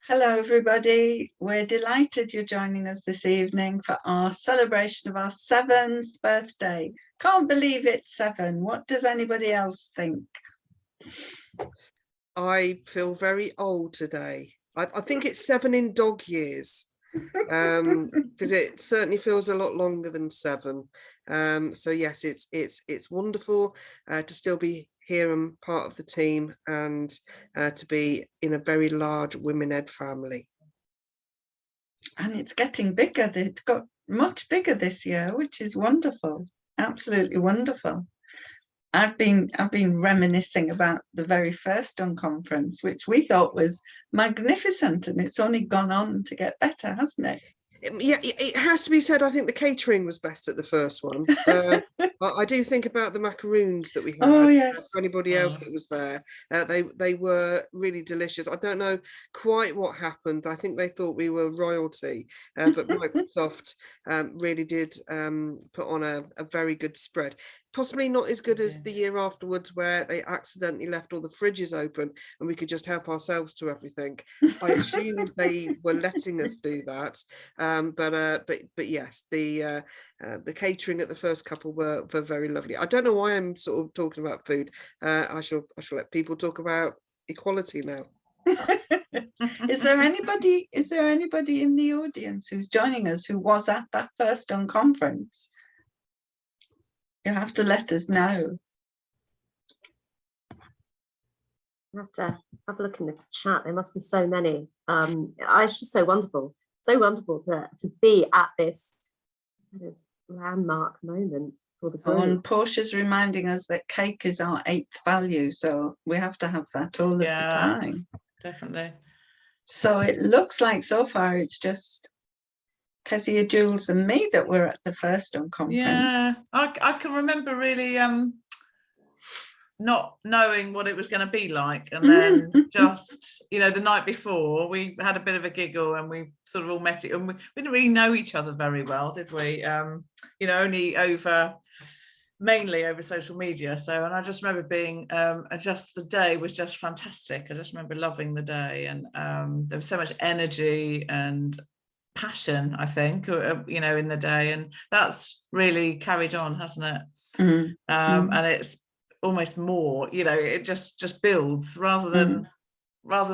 Hello, everybody. We're delighted you're joining us this evening for our celebration of our 7th birthday. Can't believe it's 7. What does anybody else think? I feel very old today. I think it's 7 in dog years, because it certainly feels a lot longer than 7. So yes, it's wonderful to still be here and part of the team, and to be in a very large WomenEd family. And it's getting bigger. It's got much bigger this year, which is wonderful. Absolutely wonderful. I've been reminiscing about the very first unconference, which we thought was magnificent, and it's only gone on to get better, hasn't it? Yeah, it has to be said, I think the catering was best at the first one. I do think about the macaroons that we had. Oh yes. For anybody else that was there, they were really delicious. I don't know quite what happened. I think they thought we were royalty, but Microsoft really did put on a very good spread. Possibly not as good as the year afterwards, where they accidentally left all the fridges open and we could just help ourselves to everything. I assumed they were letting us do that, but yes, the catering at the first couple were very lovely. I don't know why I'm sort of talking about food. I shall let people talk about equality now. Is there anybody in the audience who's joining us who was at that first unconference? You have to let us know. I have to have a look in the chat. There must be so many. It's just so wonderful to be at this kind of landmark moment for the group. And Portia's reminding us that cake is our 8th value, so we have to have that all of the time. Definitely. So it looks like so far it's just Kezia, Jules and me that were at the first unconference. Yeah, I can remember really not knowing what it was going to be like, and then just, you know, the night before we had a bit of a giggle and we sort of all met it, and we didn't really know each other very well, did we? You know, only mainly over social media. So, and I just remember being just the day was just fantastic. I just remember loving the day, and there was so much energy and passion, I think, you know, in the day, and that's really carried on, hasn't it? And it's almost more, you know, it just builds rather than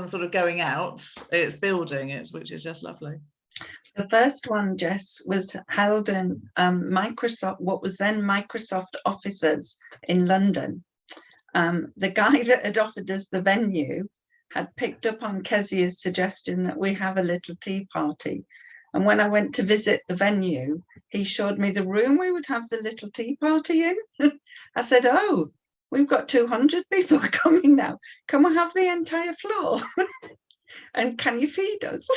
sort of going out. It's building, which is just lovely. The first one, Jess, was held in Microsoft, what was then Microsoft offices in London. The guy that had offered us the venue had picked up on Kezia's suggestion that we have a little tea party. And when I went to visit the venue, he showed me the room we would have the little tea party in. I said, oh, we've got 200 people coming now. Can we have the entire floor? And can you feed us?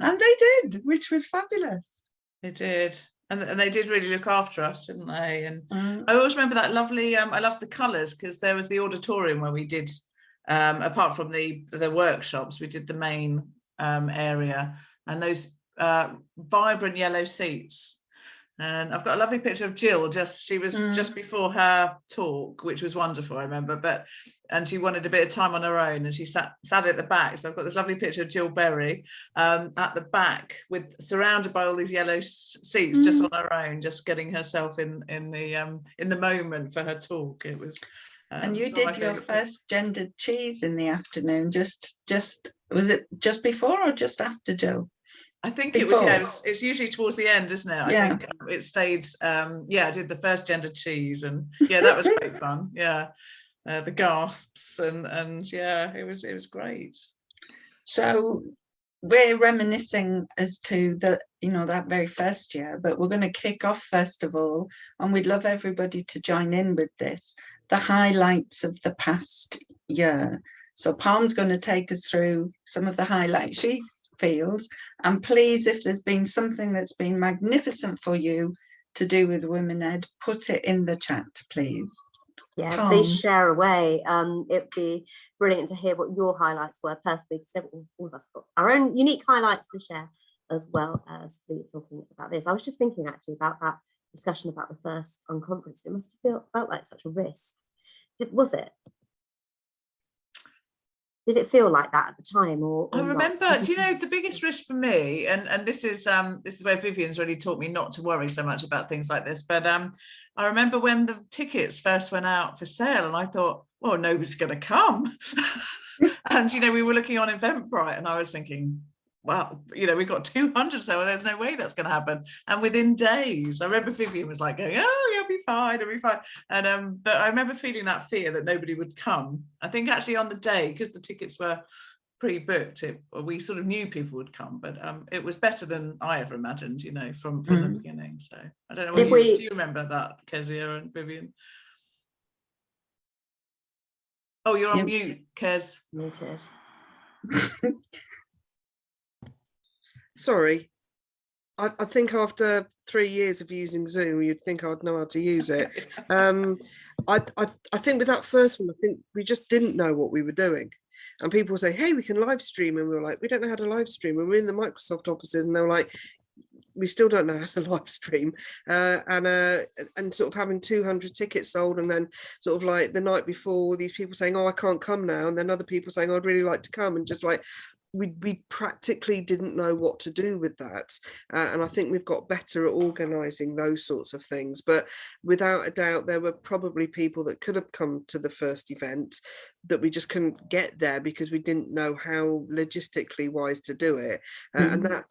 And they did, which was fabulous. They did. And they did really look after us, didn't they? And I always remember that lovely, I loved the colours, because there was the auditorium where we did, apart from the workshops, we did the main area, and those vibrant yellow seats. And I've got a lovely picture of Jill, she was just before her talk, which was wonderful, I remember, and she wanted a bit of time on her own, and she sat at the back. So I've got this lovely picture of Jill Berry at the back, surrounded by all these yellow seats, just on her own, just getting herself in the moment for her talk. It was and you did your first gendered cheese in the afternoon, just was it just before or just after Jill? I think it was, yeah, it's usually towards the end, isn't it? I think it stayed, I did the first gendered cheese, and yeah, that was great fun. Yeah, the gasps and yeah, it was great. So we're reminiscing as to that very first year, but we're going to kick off first of all, and we'd love everybody to join in with this, the highlights of the past year. So Palm's going to take us through some of the highlights she feels, and please, if there's been something that's been magnificent for you to do with WomenEd, put it in the chat, please. Yeah, please share away. It'd be brilliant to hear what your highlights were personally, because all of us got our own unique highlights to share, as well as talking about this. I was just thinking actually about that discussion about the first unconference. It must have felt like such a risk. Was it? Did it feel like that at the time, or I not? remember, do you know, the biggest risk for me, and this is where Vivian's really taught me not to worry so much about things like this, but I remember when the tickets first went out for sale, and I thought, well, nobody's going to come. And, you know, we were looking on Eventbrite, and I was thinking, wow, you know, we've got 200, so there's no way that's going to happen. And within days, I remember Vivian was like going, oh, you'll be fine, it'll be fine. And but I remember feeling that fear that nobody would come. I think actually on the day, because the tickets were pre-booked, we sort of knew people would come, but it was better than I ever imagined, you know, from the beginning. So I don't know, do you remember that, Kezia and Vivian? Oh, you're on mute, Kez. Muted. Sorry. I think after 3 years of using Zoom, you'd think I'd know how to use it. I think with that first one, I think we just didn't know what we were doing. And people say, hey, we can live stream. And we were like, we don't know how to live stream. And we're in the Microsoft offices, and they were like, we still don't know how to live stream. And sort of having 200 tickets sold, and then sort of like the night before, these people saying, oh, I can't come now. And then other people saying, oh, I'd really like to come. And just like, we practically didn't know what to do with that, and I think we've got better at organising those sorts of things. But without a doubt, there were probably people that could have come to the first event that we just couldn't get there because we didn't know how logistically wise to do it. And that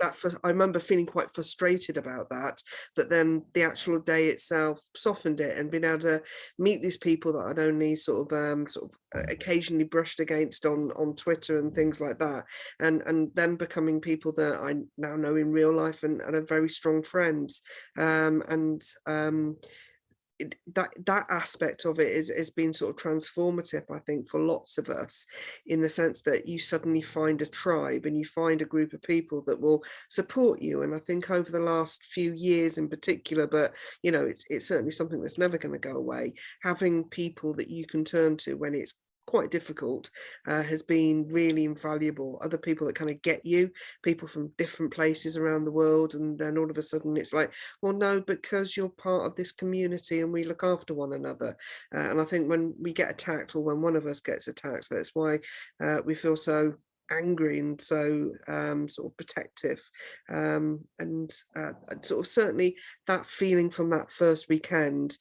I remember feeling quite frustrated about that. But then the actual day itself softened it, and being able to meet these people that I'd only sort of occasionally brushed against on Twitter and things like that. And then becoming people that I now know in real life and are very strong friends. That aspect of it has been sort of transformative, I think, for lots of us, in the sense that you suddenly find a tribe and you find a group of people that will support you. And I think over the last few years in particular, but you know, it's certainly something that's never going to go away, having people that you can turn to when it's quite difficult has been really invaluable. Other people that kind of get you, people from different places around the world, and then all of a sudden it's like, well, no, because you're part of this community and we look after one another. And I think when we get attacked, or when one of us gets attacked, that's why we feel so angry and so sort of protective, and sort of certainly that feeling from that first weekend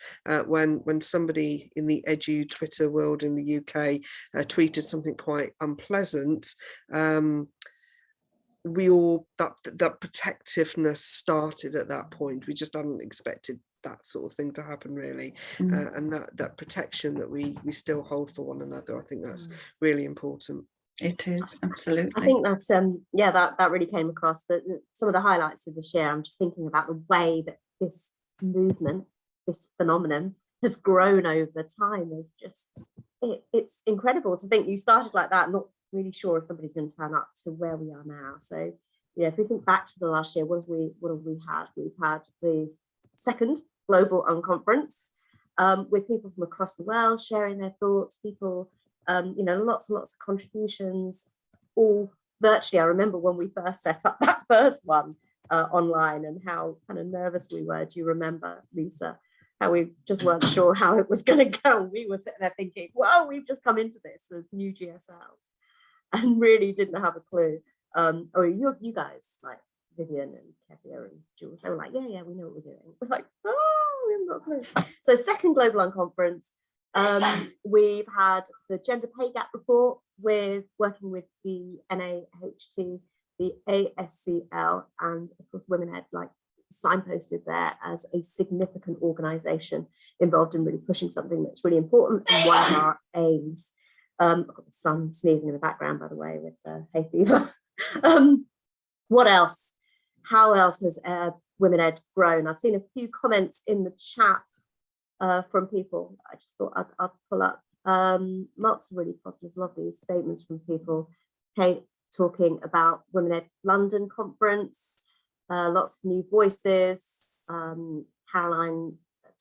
when somebody in the edu Twitter world in the UK tweeted something quite unpleasant. We all, that protectiveness started at that point. We just hadn't expected that sort of thing to happen, really. And that protection that we still hold for one another, I think that's really important. It is, absolutely. I think that's that really came across. That some of the highlights of this year, I'm just thinking about the way that this movement, this phenomenon, has grown over time. It's incredible to think you started like that, not really sure if somebody's going to turn up, to where we are now. So yeah, if we think back to the last year, what have we had? We've had the second global unconference with people from across the world sharing their thoughts, people lots and lots of contributions, all virtually. I remember when we first set up that first one online, and how kind of nervous we were. Do you remember, Lisa? How we just weren't sure how it was going to go. We were sitting there thinking, well, we've just come into this as new GSLs and really didn't have a clue. You guys, like Vivian and Kezia and Jules, they were like, yeah, we know what we're doing. We're like, oh, we haven't got a clue. So second global unconference. We've had the gender pay gap report, working with the NAHT, the ASCL, and of course WomenEd, like signposted there as a significant organisation involved in really pushing something that's really important and one of our aims. I've got the sun sneezing in the background, by the way, with the hay fever. What else? How else has WomenEd grown? I've seen a few comments in the chat from people. I just thought I'd pull up lots of really positive, lovely statements from people. Kate talking about WomenEd London conference, lots of new voices. Caroline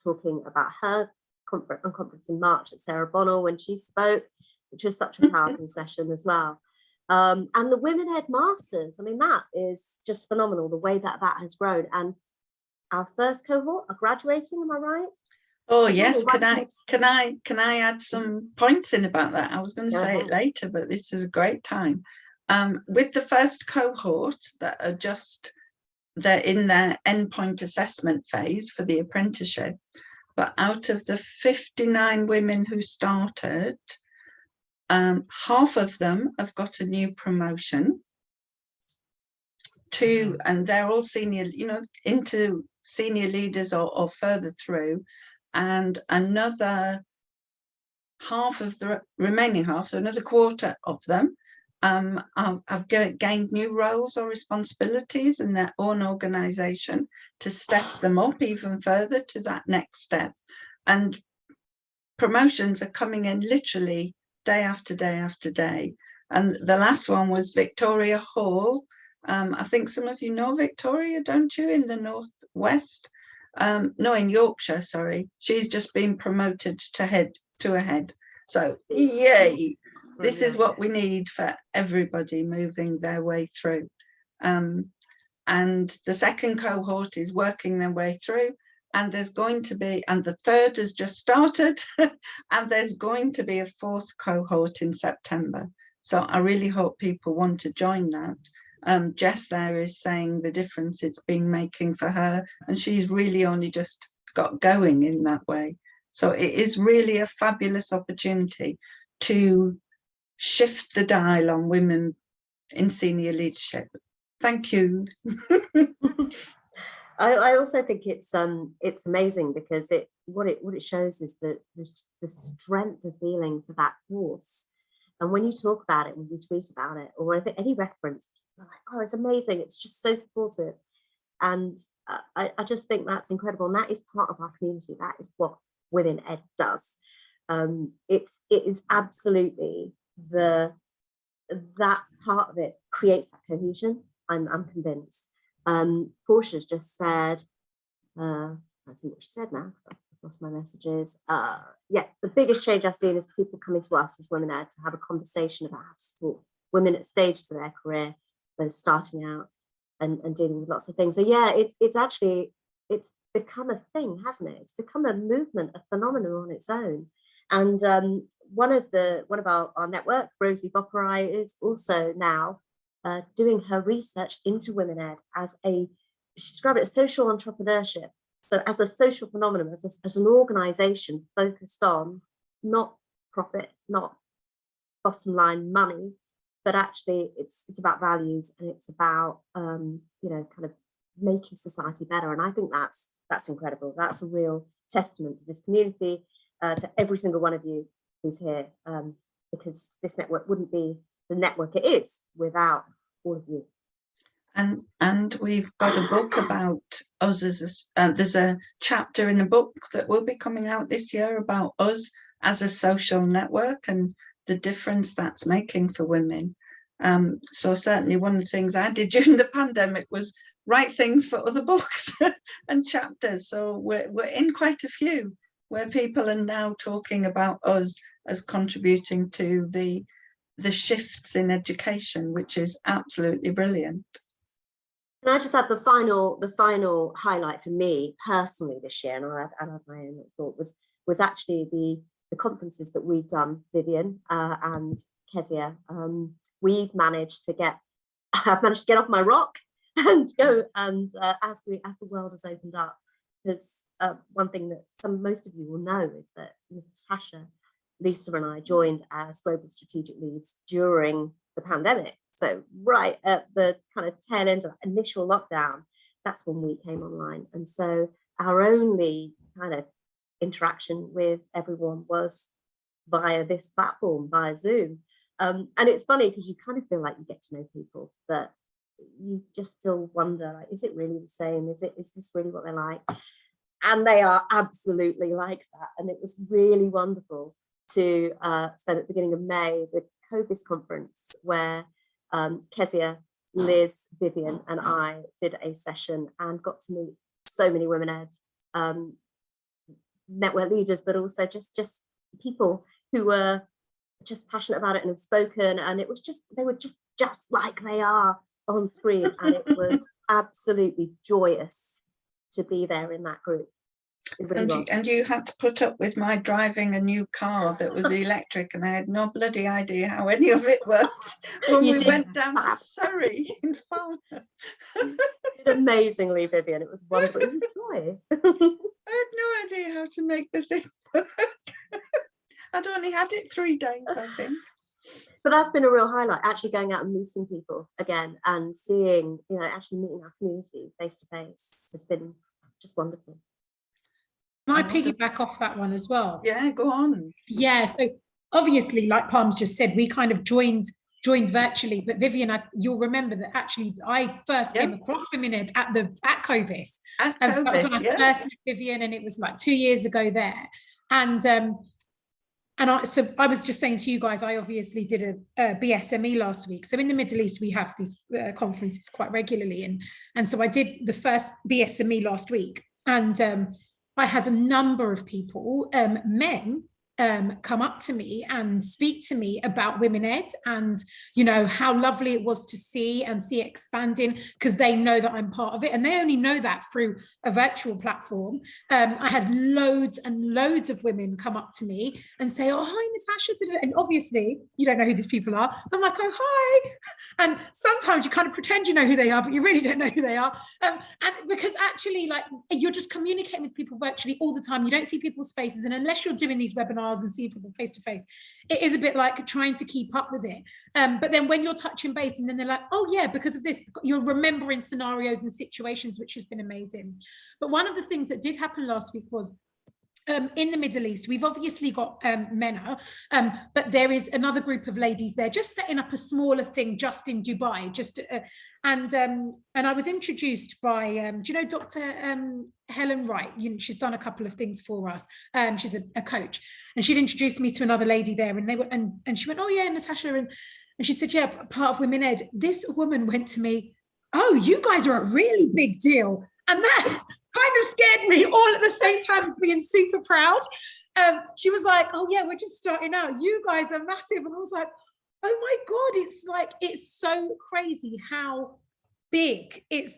talking about her conference in March at Sarah Bonnell when she spoke, which was such a powerful session as well. And the WomenEd Masters, I mean, that is just phenomenal, the way that has grown. And our first cohort are graduating, am I right? Oh Tell me, yes, what's next? can I add some points in about that? I was going to Go say ahead. it later, but this is a great time. With the first cohort that are just, they're in their endpoint assessment phase for the apprenticeship, but out of the 59 women who started, half of them have got a new promotion. Two, and they're all senior, you know, into senior leaders or further through, and another half of the remaining half, so another quarter of them, have gained new roles or responsibilities in their own organisation to step them up even further to that next step. And promotions are coming in literally day after day after day. And the last one was Victoria Hall. I think some of you know Victoria, don't you, in the Northwest? No, in Yorkshire, sorry. She's just been promoted to head. So yay, this is what we need for everybody moving their way through. And the second cohort is working their way through, and there's going to be, and the third has just started, and there's going to be a fourth cohort in September. So I really hope people want to join that. Jess there is saying the difference it's been making for her, and she's really only just got going in that way. So it is really a fabulous opportunity to shift the dial on women in senior leadership. Thank you. I also think it's amazing because what it shows is the strength of feeling for that course. And when you talk about it, when you tweet about it, or any reference, you're like, oh, it's amazing. It's just so supportive. And I just think that's incredible. And that is part of our community. That is what WomenEd does. It is absolutely that part of it creates that cohesion. I'm convinced. Portia's just said, let's see what she said now, I've lost my messages. Yeah, the biggest change I've seen is people coming to us as WomenEd to have a conversation about how to support women at stages of their career, when starting out and dealing with lots of things. So yeah, it's become a thing, hasn't it? It's become a movement, a phenomenon on its own. And one of our network, Rosie Bopperai, is also now doing her research into WomenEd as she described it as social entrepreneurship. So as a social phenomenon, as an organisation focused on not profit, not bottom line money, but actually it's about values, and it's about kind of making society better. And I think that's incredible. That's a real testament to this community, to every single one of you who's here, because this network wouldn't be the network it is without all of you. And we've got a book about us there's a chapter in a book that will be coming out this year about us as a social network and the difference that's making for women. So certainly one of the things I did during the pandemic was write things for other books and chapters. So we're in quite a few where people are now talking about us as contributing to the shifts in education, which is absolutely brilliant. Can I just add the final highlight for me personally this year, and I'll add my own thought, was actually the conferences that we've done, Vivian and Kezia. I've managed to get off my rock and go, and as the world has opened up, there's one thing that most of you will know is that Natasha, Lisa and I joined as global strategic leads during the pandemic. So right at the kind of tail end of that initial lockdown, that's when we came online. And so our only kind of interaction with everyone was via this platform, via Zoom. And it's funny because you kind of feel like you get to know people, but you just still wonder, like, is it really the same? Is this really what they're like? And they are absolutely like that. And it was really wonderful to spend at the beginning of May the COBIS conference where Kezia, Liz, Vivian and I did a session and got to meet so many WomenEd network leaders, but also just people who were just passionate about it and have spoken, and it was they were just like they are on screen, and it was absolutely joyous to be there in that group. It really was. And you had to put up with my driving a new car that was electric, and I had no bloody idea how any of it worked when You we did went down to fab. Surrey in Farnham. Did amazingly, Vivian. It was wonderful. It was joy. I had no idea how to make the thing work. I'd only had it 3 days, I think. But that's been a real highlight, actually going out and meeting people again and seeing, you know, actually meeting our community face to face has been just wonderful. Can I piggyback off that one as well? Yeah, go on. Yeah, so obviously, like Palms just said, we kind of joined virtually, but Vivian, you'll remember that actually I first came across WomenEd's at Covis. At So that was Covis, when I first met Vivian, and it was like 2 years ago there. And I was just saying to you guys, I obviously did a BSME last week. So in the Middle East, we have these conferences quite regularly. And so I did the first BSME last week. And I had a number of people, men, come up to me and speak to me about WomenEd and, you know, how lovely it was to see it expanding, because they know that I'm part of it, and they only know that through a virtual platform. I had loads and loads of women come up to me and say, oh, hi, Natasha, and obviously you don't know who these people are, so I'm like, oh, hi. And sometimes you kind of pretend you know who they are, but you really don't know who they are, and because actually, like, you're just communicating with people virtually all the time. You don't see people's faces, and unless you're doing these webinars and see people face to face, it is a bit like trying to keep up with it. But then when you're touching base, and then they're like, oh yeah, because of this, you're remembering scenarios and situations, which has been amazing. But one of the things that did happen last week was, in the Middle East, we've obviously got MENA, but there is another group of ladies there just setting up a smaller thing just in Dubai, and I was introduced by, do you know Dr. Helen Wright? She's done a couple of things for us. She's a coach, and she'd introduced me to another lady there, and they were, and she went, oh yeah, Natasha, and she said, yeah, part of WomenEd. This woman went to me, oh, you guys are a really big deal, and that kind of scared me all at the same time as being super proud. She was like, oh yeah, we're just starting out, you guys are massive. And I was like, oh my God, it's so crazy how big it's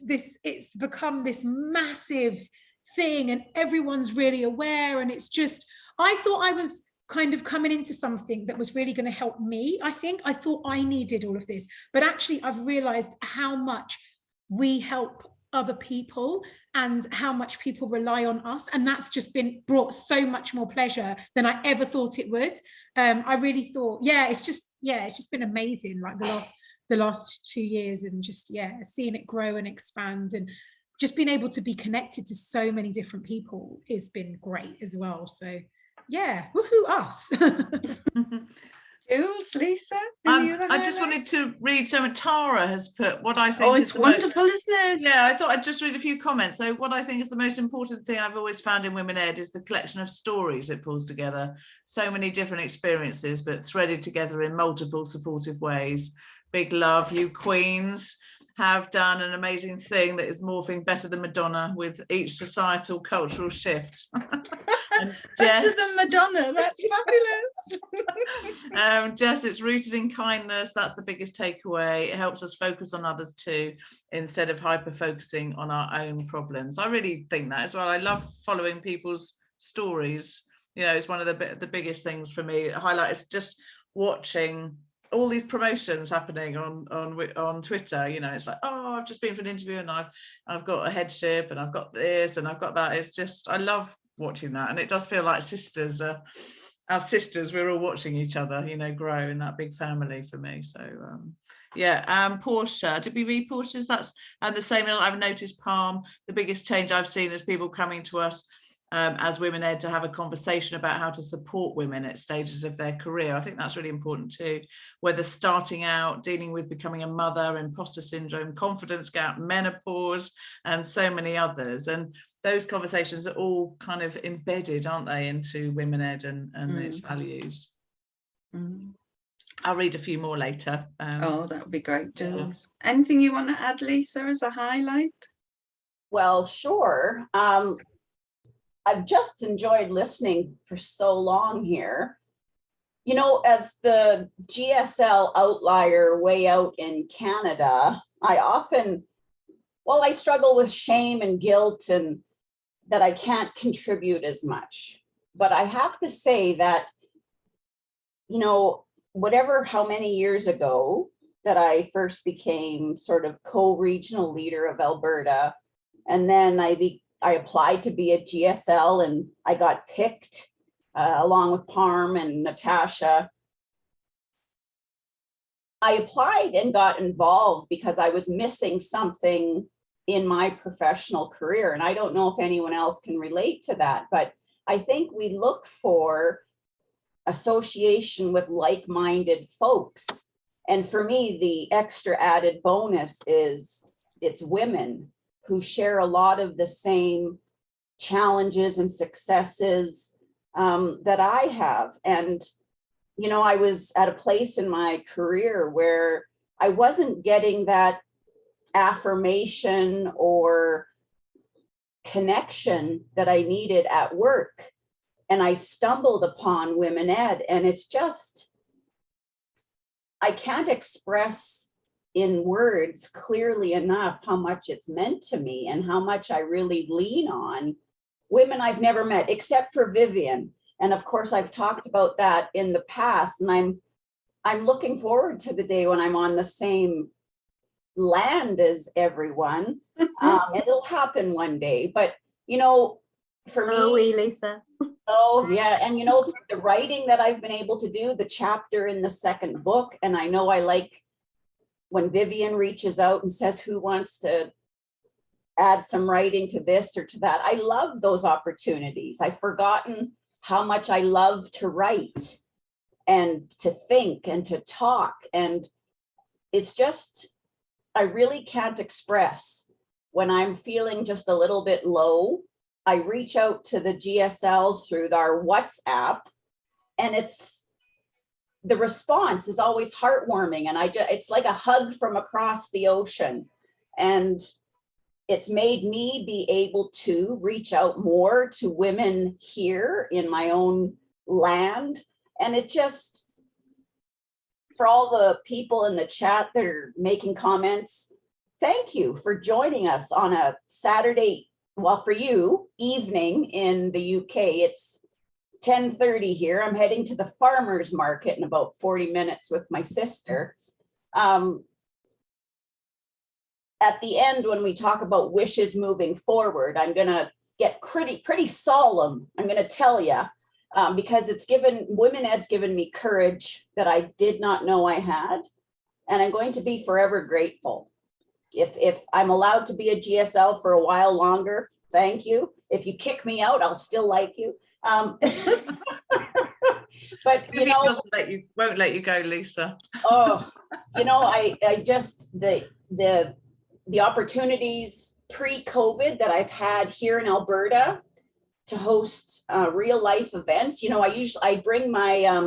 become this massive thing, and everyone's really aware. And it's just, I thought I was kind of coming into something that was really going to help me. I thought I needed all of this, but actually I've realized how much we help other people and how much people rely on us, and that's just brought so much more pleasure than I ever thought it would. I really thought, it's just been amazing, like the last 2 years, and just seeing it grow and expand, and just being able to be connected to so many different people has been great as well. So woohoo us. Jules, Lisa, I just wanted to read something Tara has put, what I think it's wonderful, isn't it? Yeah, I thought I'd just read a few comments. So what I think is the most important thing I've always found in WomenEd is the collection of stories it pulls together. So many different experiences, but threaded together in multiple supportive ways. Big love, you queens have done an amazing thing that is morphing better than Madonna with each societal cultural shift. Better than Madonna, that's fabulous. Jess, it's rooted in kindness. That's the biggest takeaway. It helps us focus on others too, instead of hyper focusing on our own problems. I really think that as well. I love following people's stories. You know, it's one of the biggest things for me. Highlight is just watching all these promotions happening on Twitter. You know, it's like, oh, I've just been for an interview and I've got a headship and I've got this and I've got that. It's just, I love watching that, and it does feel like sisters, as sisters, we're all watching each other, you know, grow in that big family for me. So Portia, did we read Portia's? That's the same. I've noticed Palm, the biggest change I've seen is people coming to us as WomenEd to have a conversation about how to support women at stages of their career. I think that's really important too, whether starting out, dealing with becoming a mother, imposter syndrome, confidence gap, menopause, and so many others. And those conversations are all kind of embedded, aren't they, into WomenEd and its values. I'll read a few more later. Oh, that would be great, Jules. Anything you want to add, Lisa, as a highlight? Well, sure. I've just enjoyed listening for so long here. You know, as the GSL outlier way out in Canada, I struggle with shame and guilt and that I can't contribute as much. But I have to say that, you know, how many years ago that I first became sort of co-regional leader of Alberta, and then I applied to be a GSL and I got picked along with Parm and Natasha. I applied and got involved because I was missing something in my professional career. And I don't know if anyone else can relate to that, but I think we look for association with like-minded folks. And for me, the extra added bonus is it's women who share a lot of the same challenges and successes that I have. And, you know, I was at a place in my career where I wasn't getting that affirmation or connection that I needed at work. And I stumbled upon Women Ed, and it's just, I can't express in words clearly enough how much it's meant to me and how much I really lean on women I've never met, except for Vivian. And of course, I've talked about that in the past, and I'm looking forward to the day when I'm on the same land as everyone. It'll happen one day, but you know, for me, Lisa. Oh yeah, and you know, the writing that I've been able to do, the chapter in the second book, and I know I like when Vivian reaches out and says who wants to add some writing to this or to that. I love those opportunities. I've forgotten how much I love to write and to think and to talk, and it's just, I really can't express when I'm feeling just a little bit low. I reach out to the GSLs through our WhatsApp, and the response is always heartwarming, and it's like a hug from across the ocean. And it's made me be able to reach out more to women here in my own land. And it just, for all the people in the chat that are making comments, thank you for joining us on a Saturday, well, for you, evening in the UK. It's 10:30 here. I'm heading to the farmer's market in about 40 minutes with my sister. At the end, when we talk about wishes moving forward, I'm going to get pretty solemn, I'm going to tell you, because WomenEd's given me courage that I did not know I had. And I'm going to be forever grateful. If I'm allowed to be a GSL for a while longer, thank you. If you kick me out, I'll still like you. But you know, won't let you go, Lisa. Oh, you know, I just the opportunities pre-COVID that I've had here in Alberta to host real life events. You know, I bring my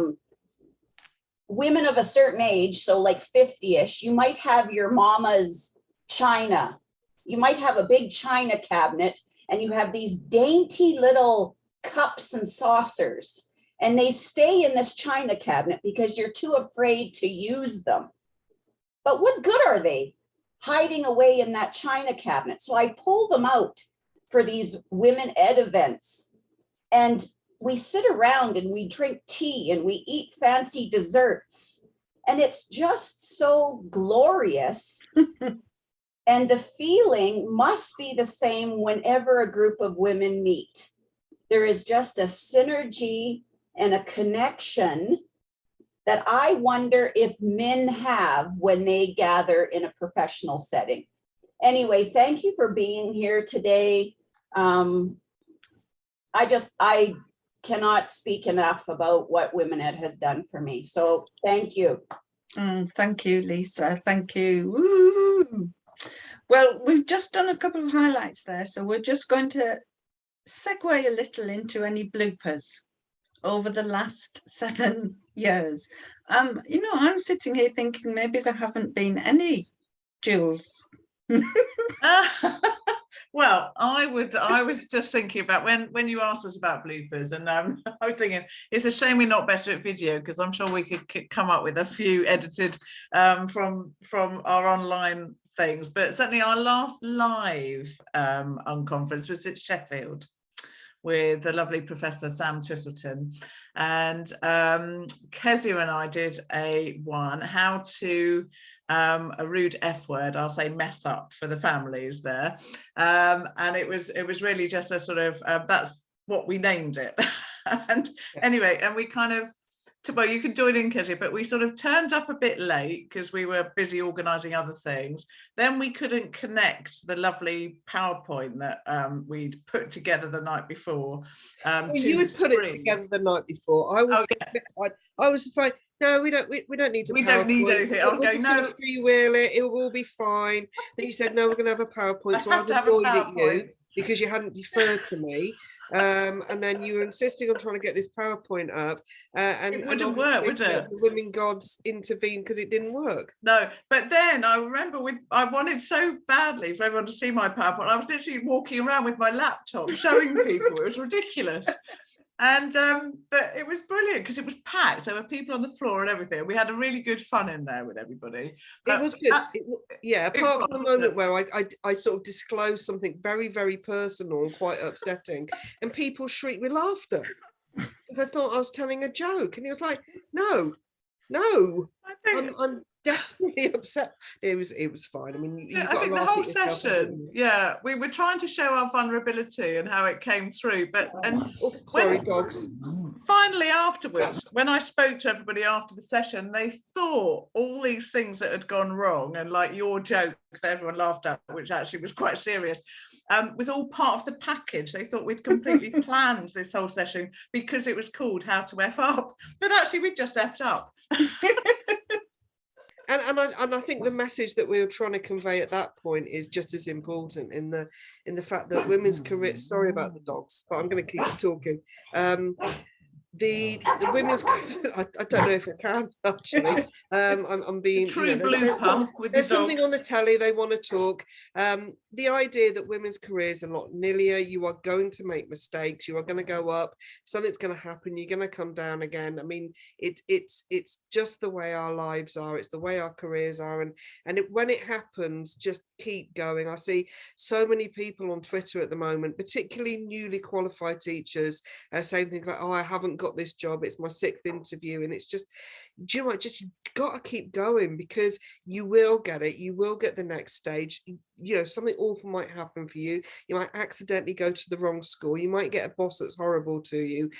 women of a certain age, so like 50-ish. You might have your mama's china. You might have a big china cabinet, and you have these dainty little cups and saucers, and they stay in this china cabinet because you're too afraid to use them. But what good are they hiding away in that china cabinet? So I pull them out for these Women Ed events, and we sit around and we drink tea and we eat fancy desserts, and it's just so glorious. And the feeling must be the same whenever a group of women meet. There is just a synergy and a connection that I wonder if men have when they gather in a professional setting. Anyway, thank you for being here today. I cannot speak enough about what Women Ed has done for me. So thank you. Thank you, Lisa. Thank you. Woo! Well, we've just done a couple of highlights there, so we're just going to segue a little into any bloopers over the last 7 years. You know, I'm sitting here thinking maybe there haven't been any, Jules. Well, I was just thinking about when you asked us about bloopers, and I was thinking it's a shame we're not better at video, because I'm sure we could come up with a few edited from our online things, but certainly our last live unconference was at Sheffield with the lovely Professor Sam Twistleton, and Kezia and I did one how to a rude F word, I'll say mess up for the families there, and it was really just a sort of that's what we named it. And anyway, and we kind of, well, you can join in, Kezia, but we sort of turned up a bit late because we were busy organising other things. Then we couldn't connect the lovely PowerPoint that we'd put together the night before. Well, you had put it together the night before. I was just like, no, we don't need to. We don't need anything. I was going, no, freewheel it. It will all be fine. Then you said, no, we're going to have a PowerPoint. So I was annoyed at you because you hadn't deferred to me. And then you were insisting on trying to get this PowerPoint up, and it wouldn't work, would it? The women gods intervened because it didn't work. No, but then I remember I wanted so badly for everyone to see my PowerPoint. I was literally walking around with my laptop showing people. It was ridiculous. And but it was brilliant because it was packed. There were people on the floor and everything. We had a really good fun in there with everybody. It was good. Apart from the moment where I sort of disclosed something very, very personal and quite upsetting, and people shrieked with laughter because I thought I was telling a joke, and he was like, "No, I'm desperately upset." It was fine. I mean, I think the whole session, we were trying to show our vulnerability and how it came through. But dogs. Finally, afterwards, when I spoke to everybody after the session, they thought all these things that had gone wrong, and like your jokes that everyone laughed at, which actually was quite serious, was all part of the package. They thought we'd completely planned this whole session because it was called How to F Up, but actually we just effed up. And I think the message that we were trying to convey at that point is just as important in the fact that women's career. Sorry about the dogs, but I'm going to keep talking. The women's, I don't know if I can actually. I'm being true blooper with there's the something dogs. on the telly they want to talk. The idea that women's careers are a lot linear. You are going to make mistakes. You are going to go up. Something's going to happen. You're going to come down again. I mean, it's just the way our lives are. It's the way our careers are. And when it happens, just keep going. I see so many people on Twitter at the moment, particularly newly qualified teachers, saying things like, "Oh, I haven't got this job. It's my 6th interview." And it's just, do you know what? Just, you've got to keep going because you will get it. You will get the next stage. You know, something awful might happen for you. You might accidentally go to the wrong school. You might get a boss that's horrible to you.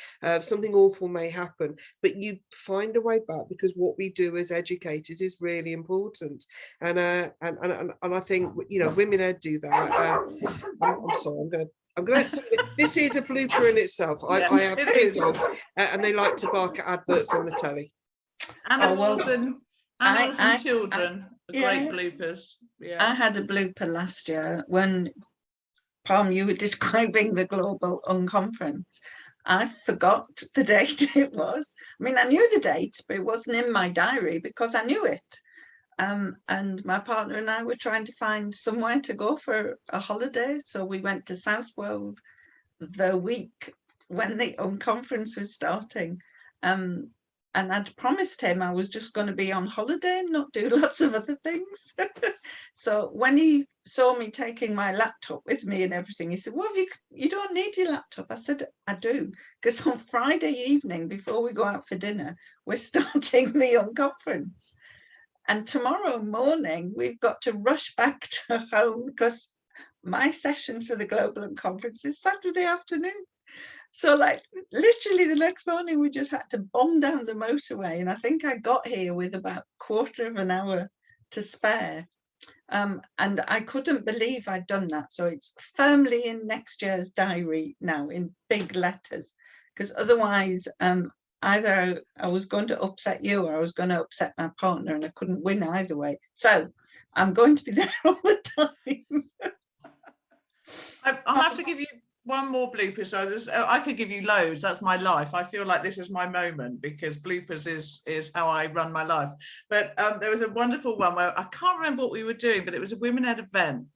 Something awful may happen, but you find a way back because what we do as educators is really important. And I think, you know, WomenEd do that. I'm sorry. I'm going to. This is a blooper in itself. I have 2 dogs, and they like to bark at adverts on the telly. Animals and children. Great bloopers. Yeah. I had a blooper last year when, Palm, you were describing the global unconference. I forgot the date it was. I mean, I knew the date, but it wasn't in my diary because I knew it. And my partner and I were trying to find somewhere to go for a holiday. So we went to Southwold the week when the unconference was starting. And I'd promised him I was just going to be on holiday and not do lots of other things. So when he saw me taking my laptop with me and everything, he said, "Well, you don't need your laptop." I said, "I do, because on Friday evening, before we go out for dinner, we're starting the unconference. And tomorrow morning, we've got to rush back to home because my session for the Global Unconference is Saturday afternoon." So like literally the next morning, we just had to bomb down the motorway. And I think I got here with about a quarter of an hour to spare. And I couldn't believe I'd done that. So it's firmly in next year's diary now in big letters, because otherwise either I was going to upset you or I was going to upset my partner, and I couldn't win either way. So I'm going to be there all the time. I'll have to give you one more blooper. So I could give you loads. That's my life. I feel like this is my moment because bloopers is how I run my life. But there was a wonderful one where I can't remember what we were doing, but it was a WomenEd event.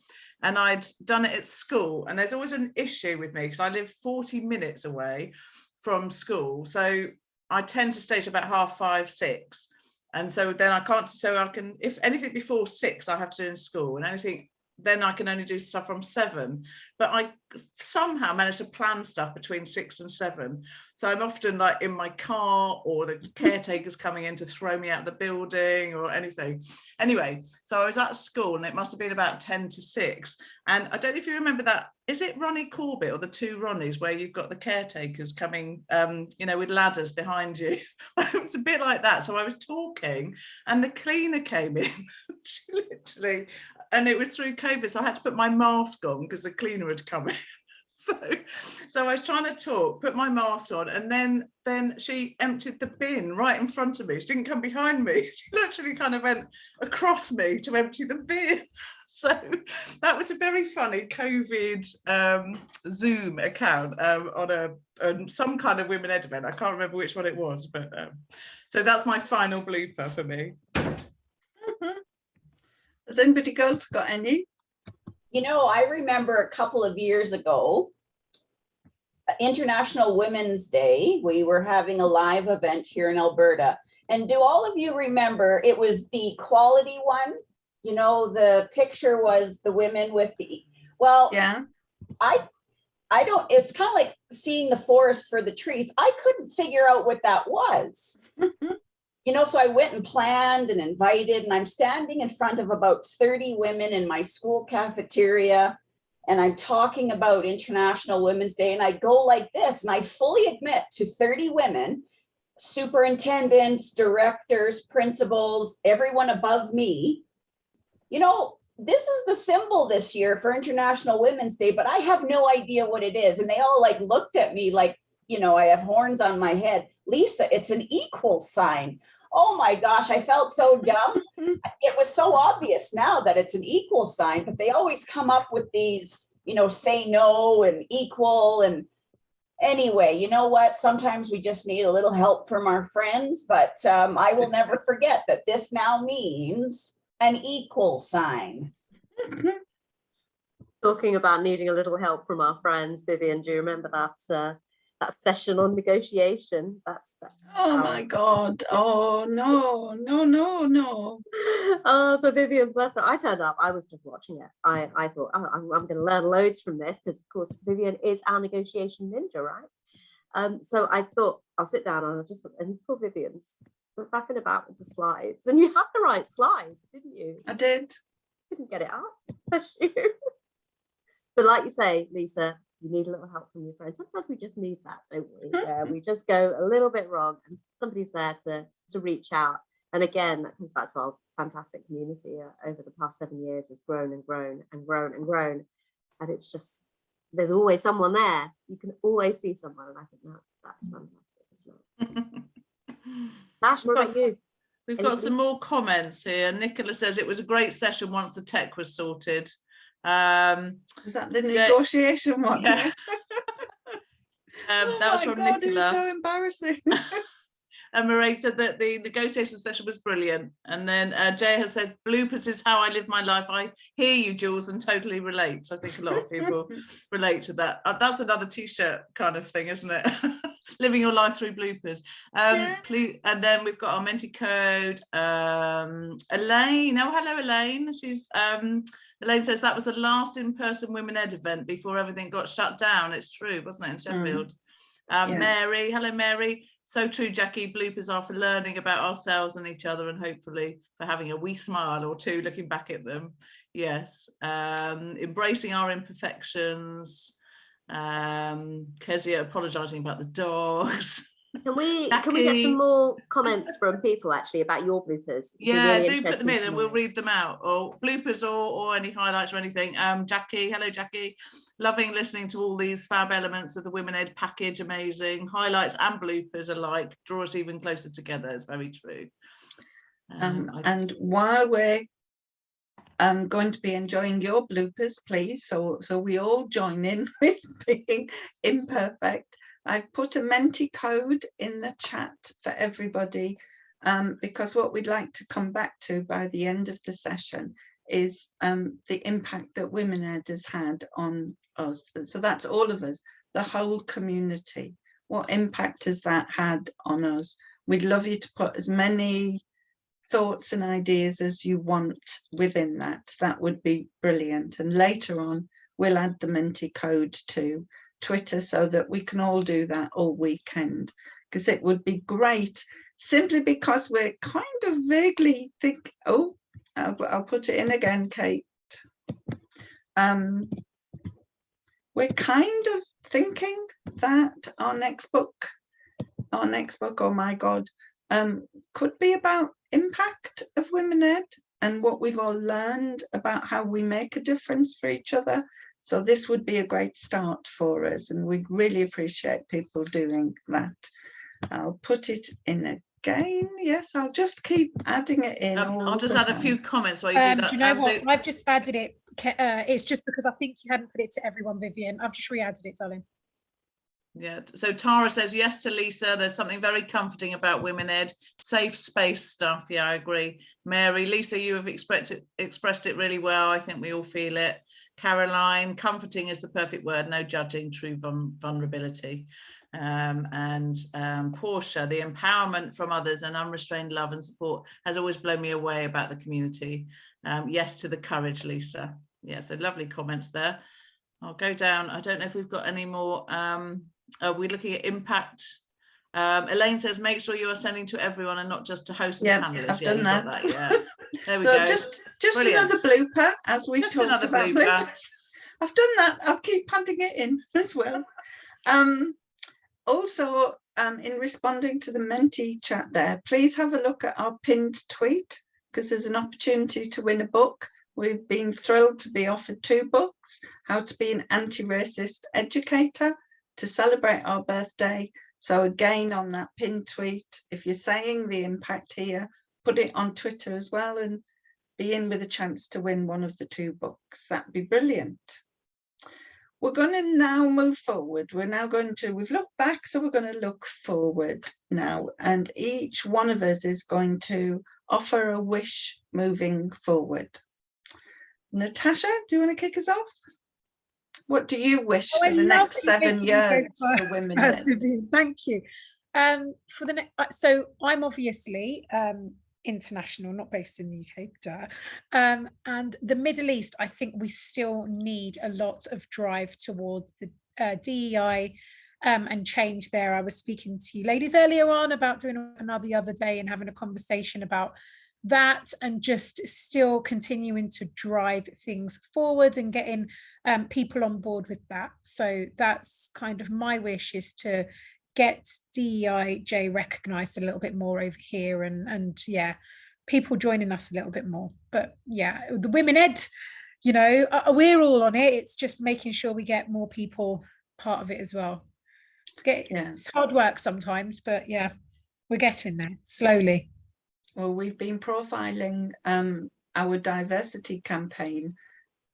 And I'd done it at school. And there's always an issue with me because I live 40 minutes away from school. So I tend to stay to about 5:30, 6. And so then I can't, so I can, if anything before 6 I have to do in school, and anything then I can only do stuff from 7, but I somehow manage to plan stuff between 6 and 7. So I'm often like in my car, or the caretaker's coming in to throw me out of the building or anything. Anyway, so I was at school, and it must have been about 10 to 6. And I don't know if you remember that, is it Ronnie Corbett or the 2 Ronnies, where you've got the caretakers coming, you know, with ladders behind you? It was a bit like that. So I was talking, and the cleaner came in. She literally, and it was through COVID, so I had to put my mask on because the cleaner had come in. So I was trying to talk, put my mask on, and then she emptied the bin right in front of me. She didn't come behind me. She literally kind of went across me to empty the bin. So that was a very funny COVID Zoom account on some kind of Women Ed event. I can't remember which one it was, but so that's my final blooper for me. Has anybody else got any? You know, I remember a couple of years ago, International Women's Day, we were having a live event here in Alberta. And do all of you remember, it was the quality one? You know, the picture was the women with the, well, Yeah. I don't, it's kind of like seeing the forest for the trees. I couldn't figure out what that was. You know, so I went and planned and invited, and I'm standing in front of about 30 women in my school cafeteria, and I'm talking about International Women's Day, and I go like this, and I fully admit to 30 women, superintendents, directors, principals, everyone above me, you know, this is the symbol this year for International Women's Day, but I have no idea what it is. And they all like looked at me like, you know, I have horns on my head. Lisa, it's an equal sign. Oh my gosh, I felt so dumb. It was so obvious now that it's an equal sign, but they always come up with these, you know, say no and equal. And anyway, you know what? Sometimes we just need a little help from our friends, but I will never forget that this now means an equal sign. Talking about needing a little help from our friends, Vivian, do you remember that that session on negotiation? That's Oh my God. Oh no. Oh, so Vivian, bless her, I turned up, I was just watching it. I thought, oh, I'm going to learn loads from this, because of course Vivian is our negotiation ninja, right? So I thought I'll sit down and I'll just, and poor Vivian's so faffing about with the slides, and you had the right slide, didn't you? I did. Couldn't get it up. Bless you. But like you say, Lisa, you need a little help from your friends. Sometimes we just need that, don't we? Where we just go a little bit wrong, and somebody's there to reach out. And again, that comes back to our fantastic community over the past 7 years has grown and grown and grown and grown. And it's just, there's always someone there. You can always see someone, and I think that's fantastic, isn't it? Nash, what about you? We've got some more comments here. Nicola says it was a great session once the tech was sorted. Was that the negotiation one? Yeah. Oh that was my from God, Nicola. it was so embarrassing. And Mairead said that the negotiation session was brilliant. And then Jay has said, bloopers is how I live my life. I hear you, Jules, and totally relate. I think a lot of people relate to that. That's another t-shirt kind of thing, isn't it? Living your life through bloopers. Yeah. Please, and then we've got our Menti code. Elaine. Oh, hello, Elaine. She's Elaine says that was the last in-person Women Ed event before everything got shut down. It's true, wasn't it, in Sheffield? Yeah. Mary, hello, Mary. So true, Jackie. Bloopers are for learning about ourselves and each other, and hopefully for having a wee smile or two looking back at them. Yes. Embracing our imperfections. Kezia apologising about the dogs. Can we get some more comments from people actually about your bloopers? Yeah, really do put them in and we'll know. read them out, or bloopers or any highlights or anything. Jackie, hello Jackie. Loving listening to all these fab elements of the Women Ed package, amazing. Highlights and bloopers alike draw us even closer together, it's very true. And while we're going to be enjoying your bloopers, please, so we all join in with being imperfect, I've put a Menti code in the chat for everybody, because what we'd like to come back to by the end of the session is the impact that Women Ed has had on us. So that's all of us, the whole community. What impact has that had on us? We'd love you to put as many thoughts and ideas as you want within that. That would be brilliant. And later on, we'll add the Menti code to Twitter so that we can all do that all weekend, because it would be great, simply because we're kind of vaguely think, oh, I'll put it in again, Kate. We're kind of thinking that our next book, oh my God, could be about impact of WomenEd and what we've all learned about how we make a difference for each other. So this would be a great start for us, and we'd really appreciate people doing that. I'll put it in again. Yes, I'll just keep adding it in. I'll just add a few comments while you do that. Do you know what? I've just added it. It's just because I think you hadn't put it to everyone, Vivian. I've just re-added it, darling. Yeah, so Tara says yes to Lisa. There's something very comforting about WomenEd, safe space stuff. Yeah, I agree. Mary, Lisa, you have expressed it really well. I think we all feel it. Caroline, comforting is the perfect word. No judging, true vulnerability. Portia, the empowerment from others and unrestrained love and support has always blown me away about the community. Yes to the courage, Lisa. Yeah, so lovely comments there. I'll go down. I don't know if we've got any more. Are we looking at impact? Elaine says, make sure you are sending to everyone and not just to hosts and panelists. I've done that. Yeah. There we so go. Just Brilliant. another blooper, as we Just talked another about blooper. bloopers. I've done that. I'll keep adding it in as well. Also, in responding to the Menti chat there, please have a look at our pinned tweet, because there's an opportunity to win a book. We've been thrilled to be offered 2 books, How to Be an Anti-Racist Educator, to celebrate our birthday. So again, on that pinned tweet, if you're saying the impact here, put it on Twitter as well and be in with a chance to win one of the 2 books. That'd be brilliant. We're going to now move forward. We've looked back, so we're going to look forward now. And each one of us is going to offer a wish moving forward. Natasha, do you want to kick us off? What do you wish for the next 7 years for WomenEd? Thank you. For the next, so I'm obviously international, not based in the UK, and the Middle East. I think we still need a lot of drive towards the DEI and change there. I was speaking to you ladies earlier on about doing another the other day and having a conversation about that, and just still continuing to drive things forward and getting people on board with that. So that's kind of my wish, is to get DEIJ recognised a little bit more over here, and yeah, people joining us a little bit more. But yeah, the WomenEd, you know, we're all on it. It's just making sure we get more people part of it as well. It's hard work sometimes, but yeah, we're getting there slowly. Well, we've been profiling our diversity campaign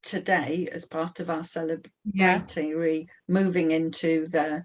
today as part of our celebratory moving into the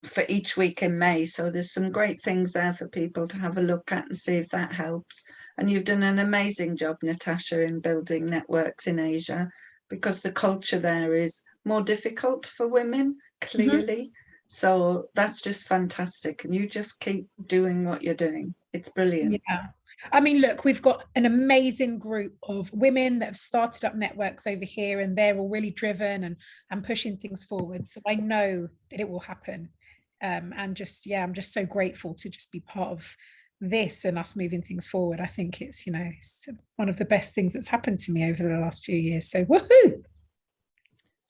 for each week in May. So there's some great things there for people to have a look at and see if that helps. And you've done an amazing job, Natasha, in building networks in Asia, because the culture there is more difficult for women, clearly. So that's just fantastic. And you just keep doing what you're doing. It's brilliant. Yeah. I mean, look, we've got an amazing group of women that have started up networks over here, and they're all really driven and pushing things forward. So I know that it will happen. And just, yeah, I'm just so grateful to just be part of this and us moving things forward. I think it's, you know, it's one of the best things that's happened to me over the last few years. So woohoo!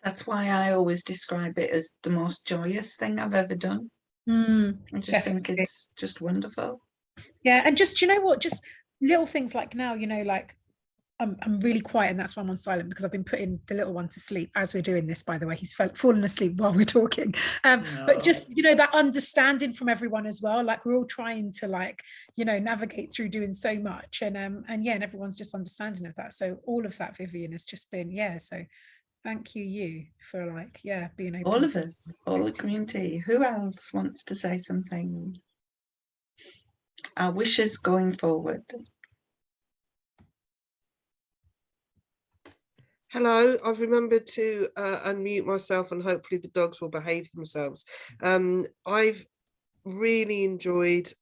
That's why I always describe it as the most joyous thing I've ever done. I just think it's just wonderful. Yeah, and just, you know what, just little things like now, you know, like I'm really quiet, and that's why I'm on silent, because I've been putting the little one to sleep as we're doing this, by the way. He's fallen asleep while we're talking. But just, you know, that understanding from everyone as well, like we're all trying to, like, you know, navigate through doing so much, and yeah, and everyone's just understanding of that. So all of that, Vivian, has just been, yeah, so thank you for, like, yeah, being able all of us, all the community. Who else wants to say something? Our wishes going forward. Hello, I've remembered to unmute myself, and hopefully the dogs will behave themselves. I've really enjoyed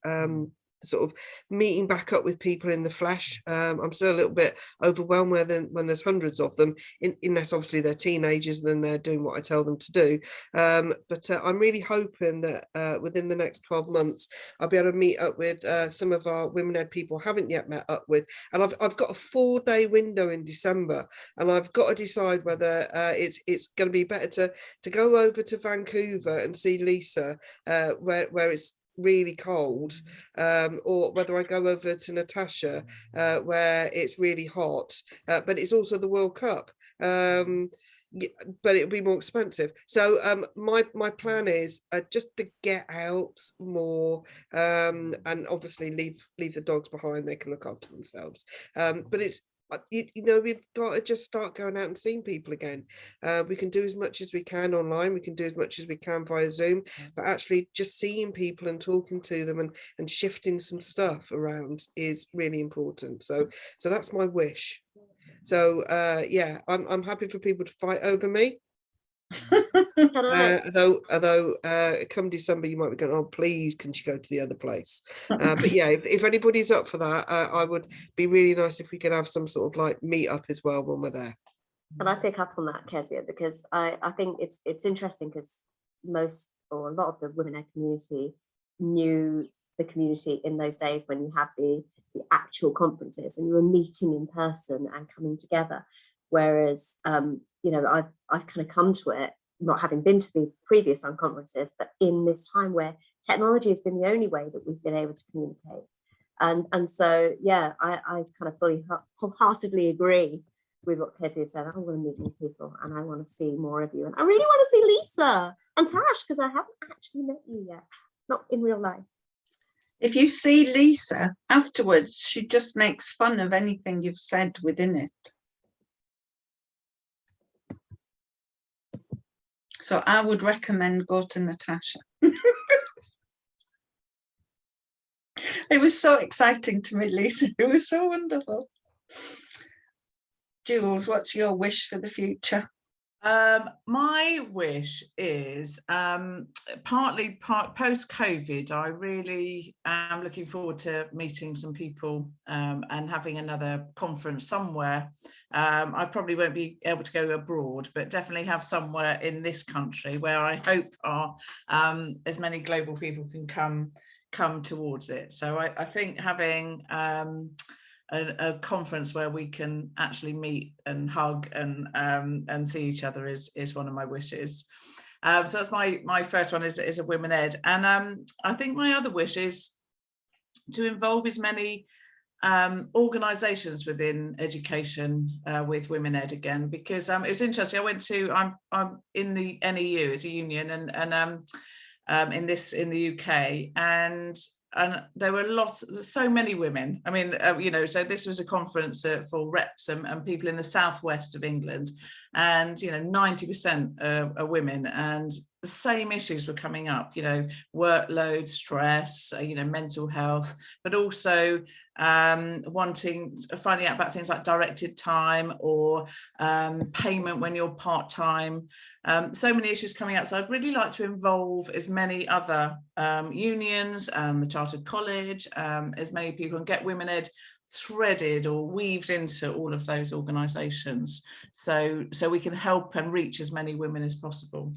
sort of meeting back up with people in the flesh. I'm still a little bit overwhelmed when there's hundreds of them, unless obviously they're teenagers and then they're doing what I tell them to do. But I'm really hoping that within the next 12 months, I'll be able to meet up with some of our Women Ed people I haven't yet met up with. And I've got a 4-day window in December, and I've got to decide whether it's going to be better to go over to Vancouver and see Lisa, where it's really cold, or whether I go over to Natasha, where it's really hot, but it's also the World Cup, but it'll be more expensive. So my plan is just to get out more, and obviously leave the dogs behind. They can look after themselves, but it's we've got to just start going out and seeing people again. We can do as much as we can online, we can do as much as we can via Zoom, but actually just seeing people and talking to them and shifting some stuff around is really important. So that's my wish. So yeah, I'm happy for people to fight over me. Although come December you might be going, oh please can you go to the other place, but yeah, if anybody's up for that, I would be really nice if we could have some sort of like meet up as well when we're there. Can I pick up on that, Kezia, because I think it's interesting, because most or a lot of the Women Ed community knew the community in those days when you had the actual conferences and you were meeting in person and coming together, whereas I've kind of come to it not having been to the previous conferences, but in this time where technology has been the only way that we've been able to communicate. And so, yeah, I kind of fully wholeheartedly agree with what Kezia said. I want to meet new people and I want to see more of you. And I really want to see Lisa and Tash, because I haven't actually met you yet, not in real life. If you see Lisa afterwards, she just makes fun of anything you've said within it. So I would recommend go to Natasha. It was so exciting to meet Lisa. It was so wonderful. Jules, what's your wish for the future? My wish is partly post-COVID. I really am looking forward to meeting some people and having another conference somewhere. I probably won't be able to go abroad, but definitely have somewhere in this country where I hope are as many global people can come towards it. So I think having a conference where we can actually meet and hug and see each other is one of my wishes. So that's my first one, is a Women Ed. And I think my other wish is to involve as many organisations within education with Women Ed again, because it was interesting. I'm in the NEU as a union, and in the UK, and there were so many women. I mean, so this was a conference for reps and people in the southwest of England, and 90% are women, and the same issues were coming up, workload, stress, mental health, but also finding out about things like directed time or payment when you're part-time. So many issues coming up. So I'd really like to involve as many other unions, the Chartered College, as many people, and get Women Ed threaded or weaved into all of those organisations, so we can help and reach as many women as possible.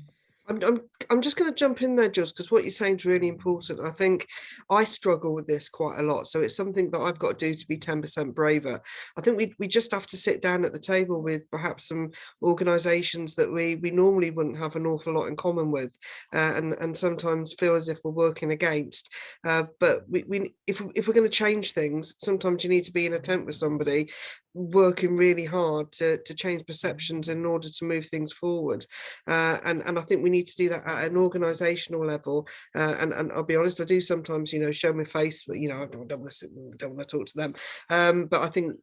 I'm just going to jump in there, Jules, because what you're saying is really important. I think I struggle with this quite a lot, so it's something that I've got to do to be 10% braver. I think we just have to sit down at the table with perhaps some organisations that we normally wouldn't have an awful lot in common with, and sometimes feel as if we're working against. But if we're going to change things, sometimes you need to be in a tent with somebody, working really hard to change perceptions in order to move things forward. And I think we need to do that at an organisational level. And I'll be honest, I do sometimes, show my face, but I don't want to talk to them. But I think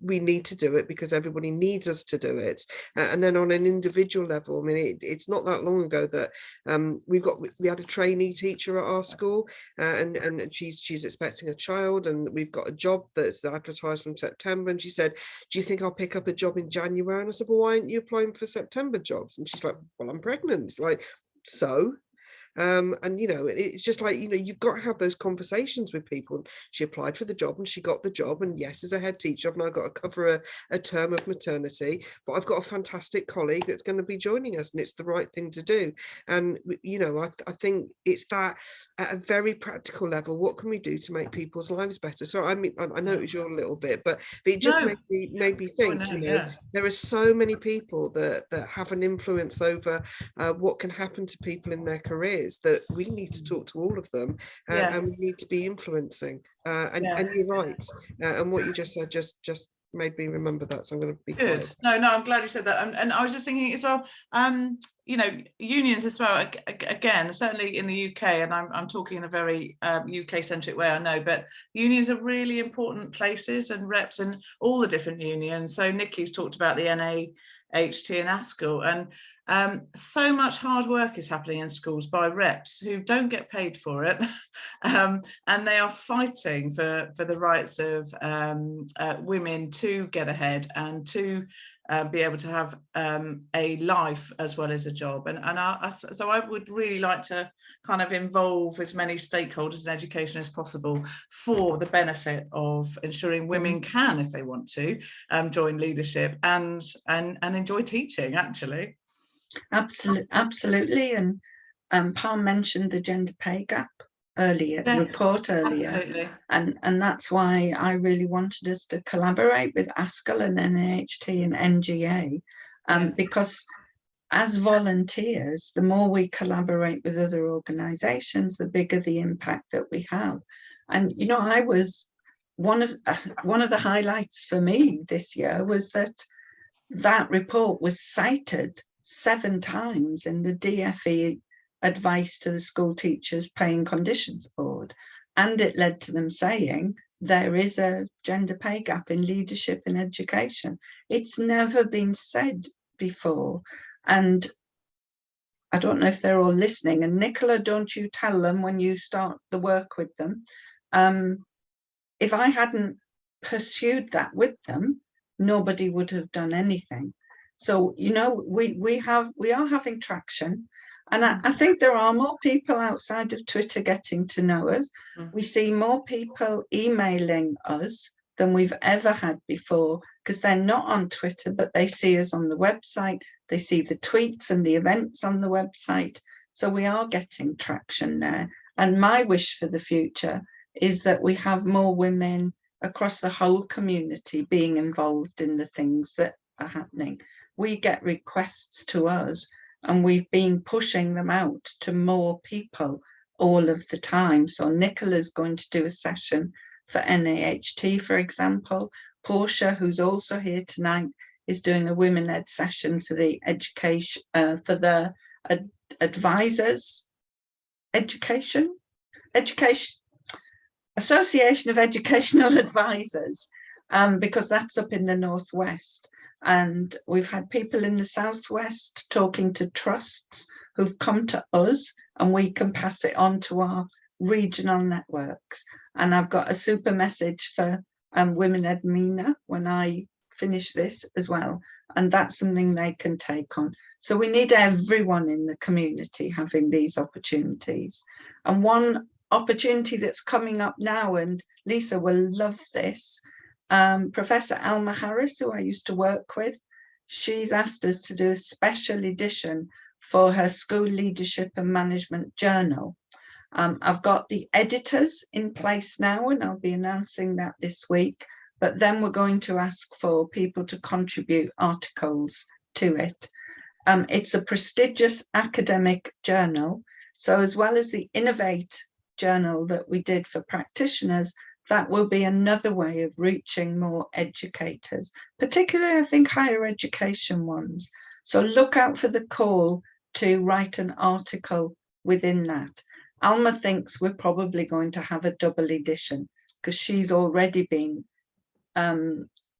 we need to do it because everybody needs us to do it. And then on an individual level, I mean, it's not that long ago that we had a trainee teacher at our school, and she's expecting a child, and we've got a job that's advertised from September, and she said, do you think I'll pick up a job in January? And I said, well, why aren't you applying for September jobs? And she's like, well, I'm pregnant. It's like, so And you know, it's just like, you know, you've got to have those conversations with people. She applied for the job and she got the job, and yes, as a head teacher I've now got to cover a term of maternity, but I've got a fantastic colleague that's going to be joining us, and it's the right thing to do. And you know, I think it's that at a very practical level, what can we do to make people's lives better? So I mean, I know it was your little bit, but it just No. made me think, you know, there are so many people that have an influence over what can happen to people in their careers, that we need to talk to all of them, and we need to be influencing. And you're right. And what you just said just made me remember that, so I'm going to be good. quiet. No, I'm glad you said that. And I was just thinking as well, you know, unions as well, again, certainly in the UK, and I'm talking in a very UK centric way, I know, but unions are really important places, and reps and all the different unions. So Nikki's talked about the NAHT and ASCL, and so much hard work is happening in schools by reps who don't get paid for it, and they are fighting for the rights of women to get ahead and to be able to have a life as well as a job. So I would really like to kind of involve as many stakeholders in education as possible for the benefit of ensuring women can, if they want to, join leadership and enjoy teaching, actually. Absolutely. And Pam mentioned the gender pay gap report earlier. Absolutely. And that's why I really wanted us to collaborate with ASCL and NAHT and NGA, because as volunteers, the more we collaborate with other organizations, the bigger the impact that we have. And you know, I was one of the highlights for me this year was that report was cited 7 times in the DFE advice to the School Teachers Pay and Conditions Board, and it led to them saying there is a gender pay gap in leadership in education. It's never been said before, and I don't know if they're all listening. And Nicola, don't you tell them when you start the work with them. If I hadn't pursued that with them, nobody would have done anything. So, you know, we are having traction. And I think there are more people outside of Twitter getting to know us. We see more people emailing us than we've ever had before, because they're not on Twitter, but they see us on the website. They see the tweets and the events on the website. So we are getting traction there. And my wish for the future is that we have more women across the whole community being involved in the things that are happening. We get requests to us, and we've been pushing them out to more people all of the time. So Nicola's going to do a session for NAHT, for example. Portia, who's also here tonight, is doing a WomenEd's session for the education, for the advisors, education, Association of Educational Advisors, because that's up in the Northwest. And we've had people in the Southwest talking to trusts who've come to us, and we can pass it on to our regional networks. And I've got a super message for WomenEd Mina when I finish this as well. And that's something they can take on. So we need everyone in the community having these opportunities. And one opportunity that's coming up now, and Lisa will love this, Professor Alma Harris, who I used to work with, she's asked us to do a special edition for her School Leadership and Management Journal. I've got the editors in place now, and I'll be announcing that this week, but then we're going to ask for people to contribute articles to it. It's a prestigious academic journal, so as well as the Innovate journal that we did for practitioners, that will be another way of reaching more educators, particularly I think higher education ones. So look out for the call to write an article within that. Alma thinks we're probably going to have a double edition, because she's already been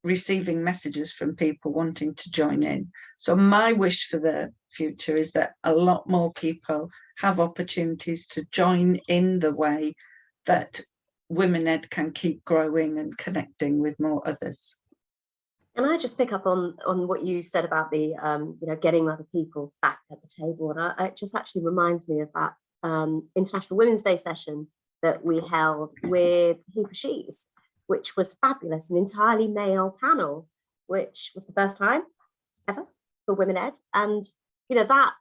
receiving messages from people wanting to join in. So my wish for the future is that a lot more people have opportunities to join in the way that WomenEd can keep growing and connecting with more others. Can I just pick up on what you said about the you know, getting other people back at the table? And it just actually reminds me of that International Women's Day session that we held with He for She's, which was fabulous, an entirely male panel, which was the first time ever for Women Ed. And, you know, that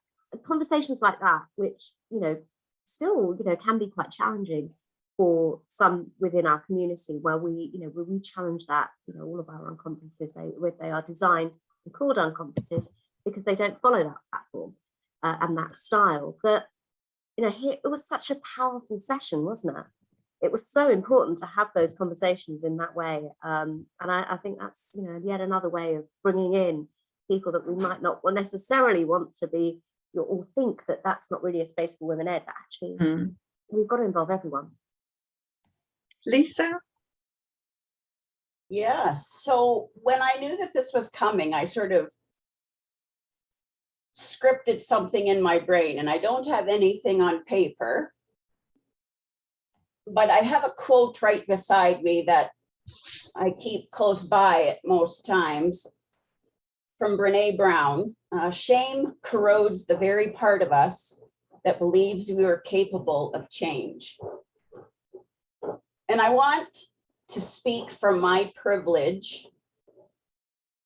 conversations like that, which, you know, still, you know, can be quite challenging for some within our community, where we, you know, where we challenge that, you know, all of our unconferences, they are designed and called unconferences because they don't follow that platform and that style. But, you know, it was such a powerful session, wasn't it? It was so important to have those conversations in that way. And I think that's, you know, yet another way of bringing in people that we might not necessarily want to be, or think that that's not really a space for Women Ed, but actually we've got to involve everyone. Lisa? Yes. So when I knew that this was coming, I sort of scripted something in my brain, and I don't have anything on paper, but I have a quote right beside me that I keep close by at most times from Brene Brown. Shame corrodes the very part of us that believes we are capable of change. And I want to speak from my privilege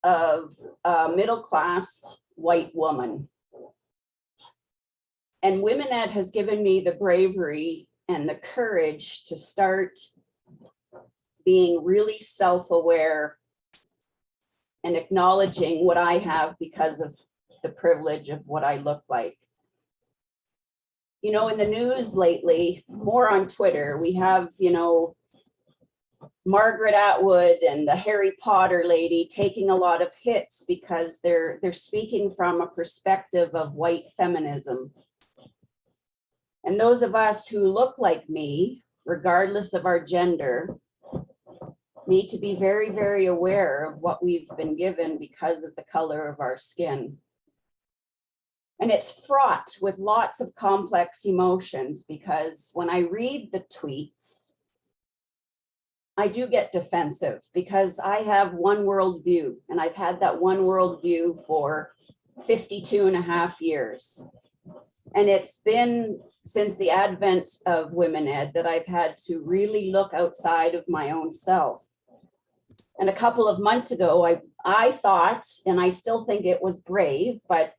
of a middle-class white woman. And Women Ed has given me the bravery and the courage to start being really self-aware and acknowledging what I have because of the privilege of what I look like. You know, in the news lately, more on Twitter, we have, you know, Margaret Atwood and the Harry Potter lady taking a lot of hits because they're speaking from a perspective of white feminism. And those of us who look like me, regardless of our gender, need to be very, very aware of what we've been given because of the color of our skin. And it's fraught with lots of complex emotions, because when I read the tweets, I do get defensive because I have one worldview, and I've had that one worldview for 52 and a half years. And it's been since the advent of Women Ed that I've had to really look outside of my own self. And a couple of months ago, I thought, and I still think it was brave, but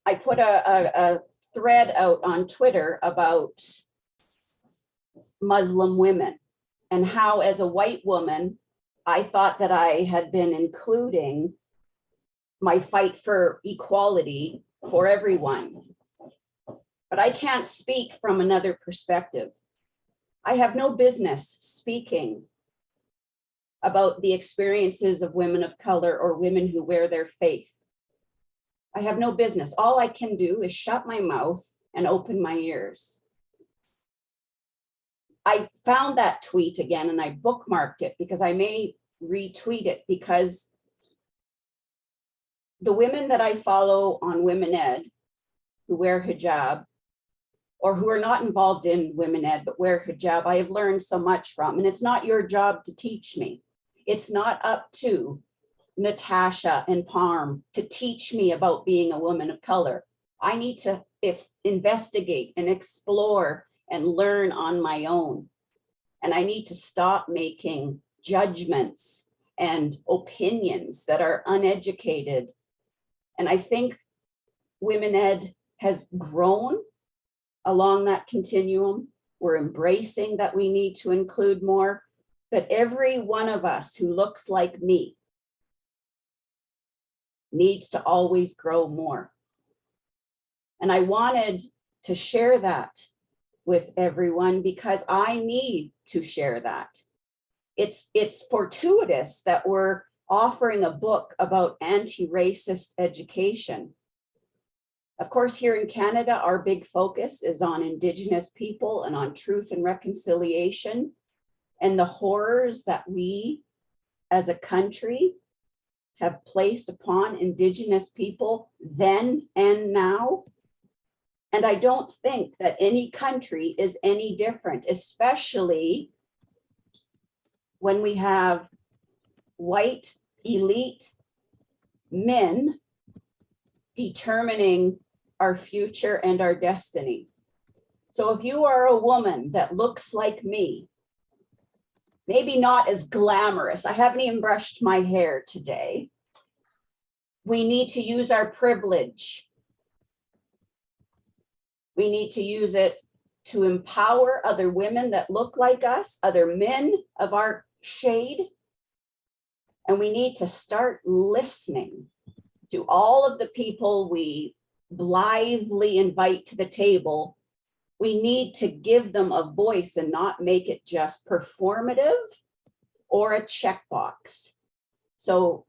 I put a thread out on Twitter about Muslim women and how, as a white woman, I thought that I had been including my fight for equality for everyone. But I can't speak from another perspective. I have no business speaking about the experiences of women of color or women who wear their faith. I have no business. All I can do is shut my mouth and open my ears. I found that tweet again and I bookmarked it because I may retweet it, because the women that I follow on Women Ed who wear hijab, or who are not involved in Women Ed but wear hijab, I have learned so much from. And it's not your job to teach me. It's not up to Natasha and Parm to teach me about being a woman of color. I need to investigate and explore and learn on my own. And I need to stop making judgments and opinions that are uneducated. And I think Women Ed has grown along that continuum. We're embracing that we need to include more, but every one of us who looks like me needs to always grow more. And I wanted to share that with everyone because I need to share that. It's fortuitous that we're offering a book about anti-racist education. Of course, here in Canada, our big focus is on Indigenous people and on truth and reconciliation and the horrors that we as a country have placed upon Indigenous people then and now. And I don't think that any country is any different, especially when we have white elite men determining our future and our destiny. So if you are a woman that looks like me, maybe not as glamorous, I haven't even brushed my hair today. We need to use our privilege. We need to use it to empower other women that look like us, other men of our shade. And we need to start listening to all of the people we blithely invite to the table. We need to give them a voice and not make it just performative or a checkbox. So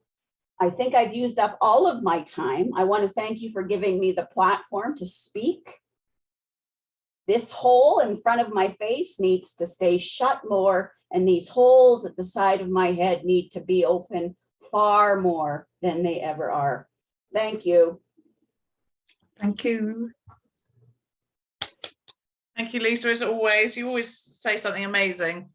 I think I've used up all of my time. I want to thank you for giving me the platform to speak. This hole in front of my face needs to stay shut more, and these holes at the side of my head need to be open far more than they ever are. Thank you. Thank you. Thank you, Lisa, as always. You always say something amazing.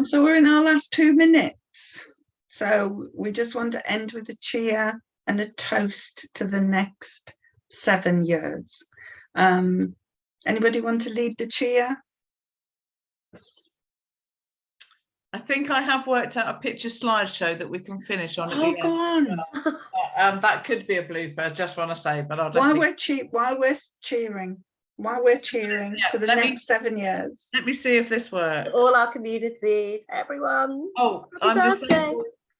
So we're in our last 2 minutes. So we just want to end with a cheer and a toast to the next 7 years. Anybody want to lead the cheer? I think I have worked out a picture slideshow that we can finish on. Oh, go on. That could be a blooper, I just want to say, but I'll While definitely... we're cheering Yeah, to the next 7 years. Let me see if this works. All our communities, everyone. Oh, Happy I'm just birthday.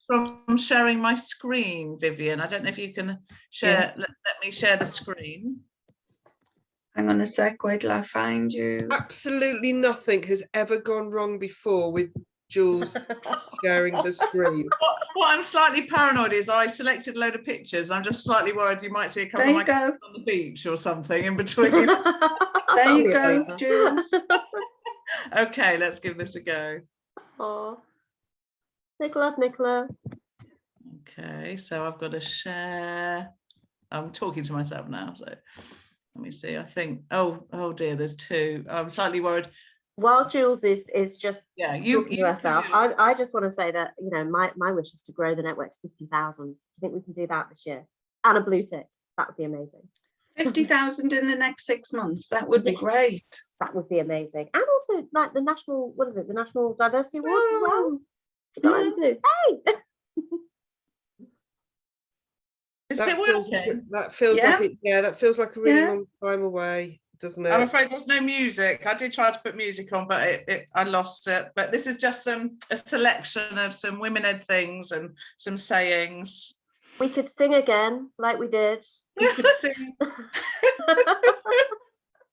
from sharing my screen, Vivian. I don't know if you can share. Yes. Let me share the screen. Hang on a sec, wait till I find you. Absolutely nothing has ever gone wrong before with Jules sharing the screen. What I'm slightly paranoid is I selected a load of pictures. I'm just slightly worried you might see a couple There of my you go. kids on the beach or something in between. There you go, Jules. Okay, let's give this a go. Oh, Nicola. Okay, so I've got to share. I'm talking to myself now, so let me see. I think, oh dear, there's 2. I'm slightly worried. While Jules is just You talking to herself, I just want to say that, you know, my wish is to grow the network to 50,000. Do you think we can do that this year? And a blue tick. That would be amazing. 50,000 in the next 6 months. That would be great. That would be amazing. And also like the national, what is it? The National Diversity Awards as well. We got them too. Hey! Is it working? That feels like it, that feels like a really long time away, doesn't it? I'm afraid there's no music. I did try to put music on, but I lost it. But this is just a selection of some Women Ed things and some sayings. We could sing again, like we did. We could sing.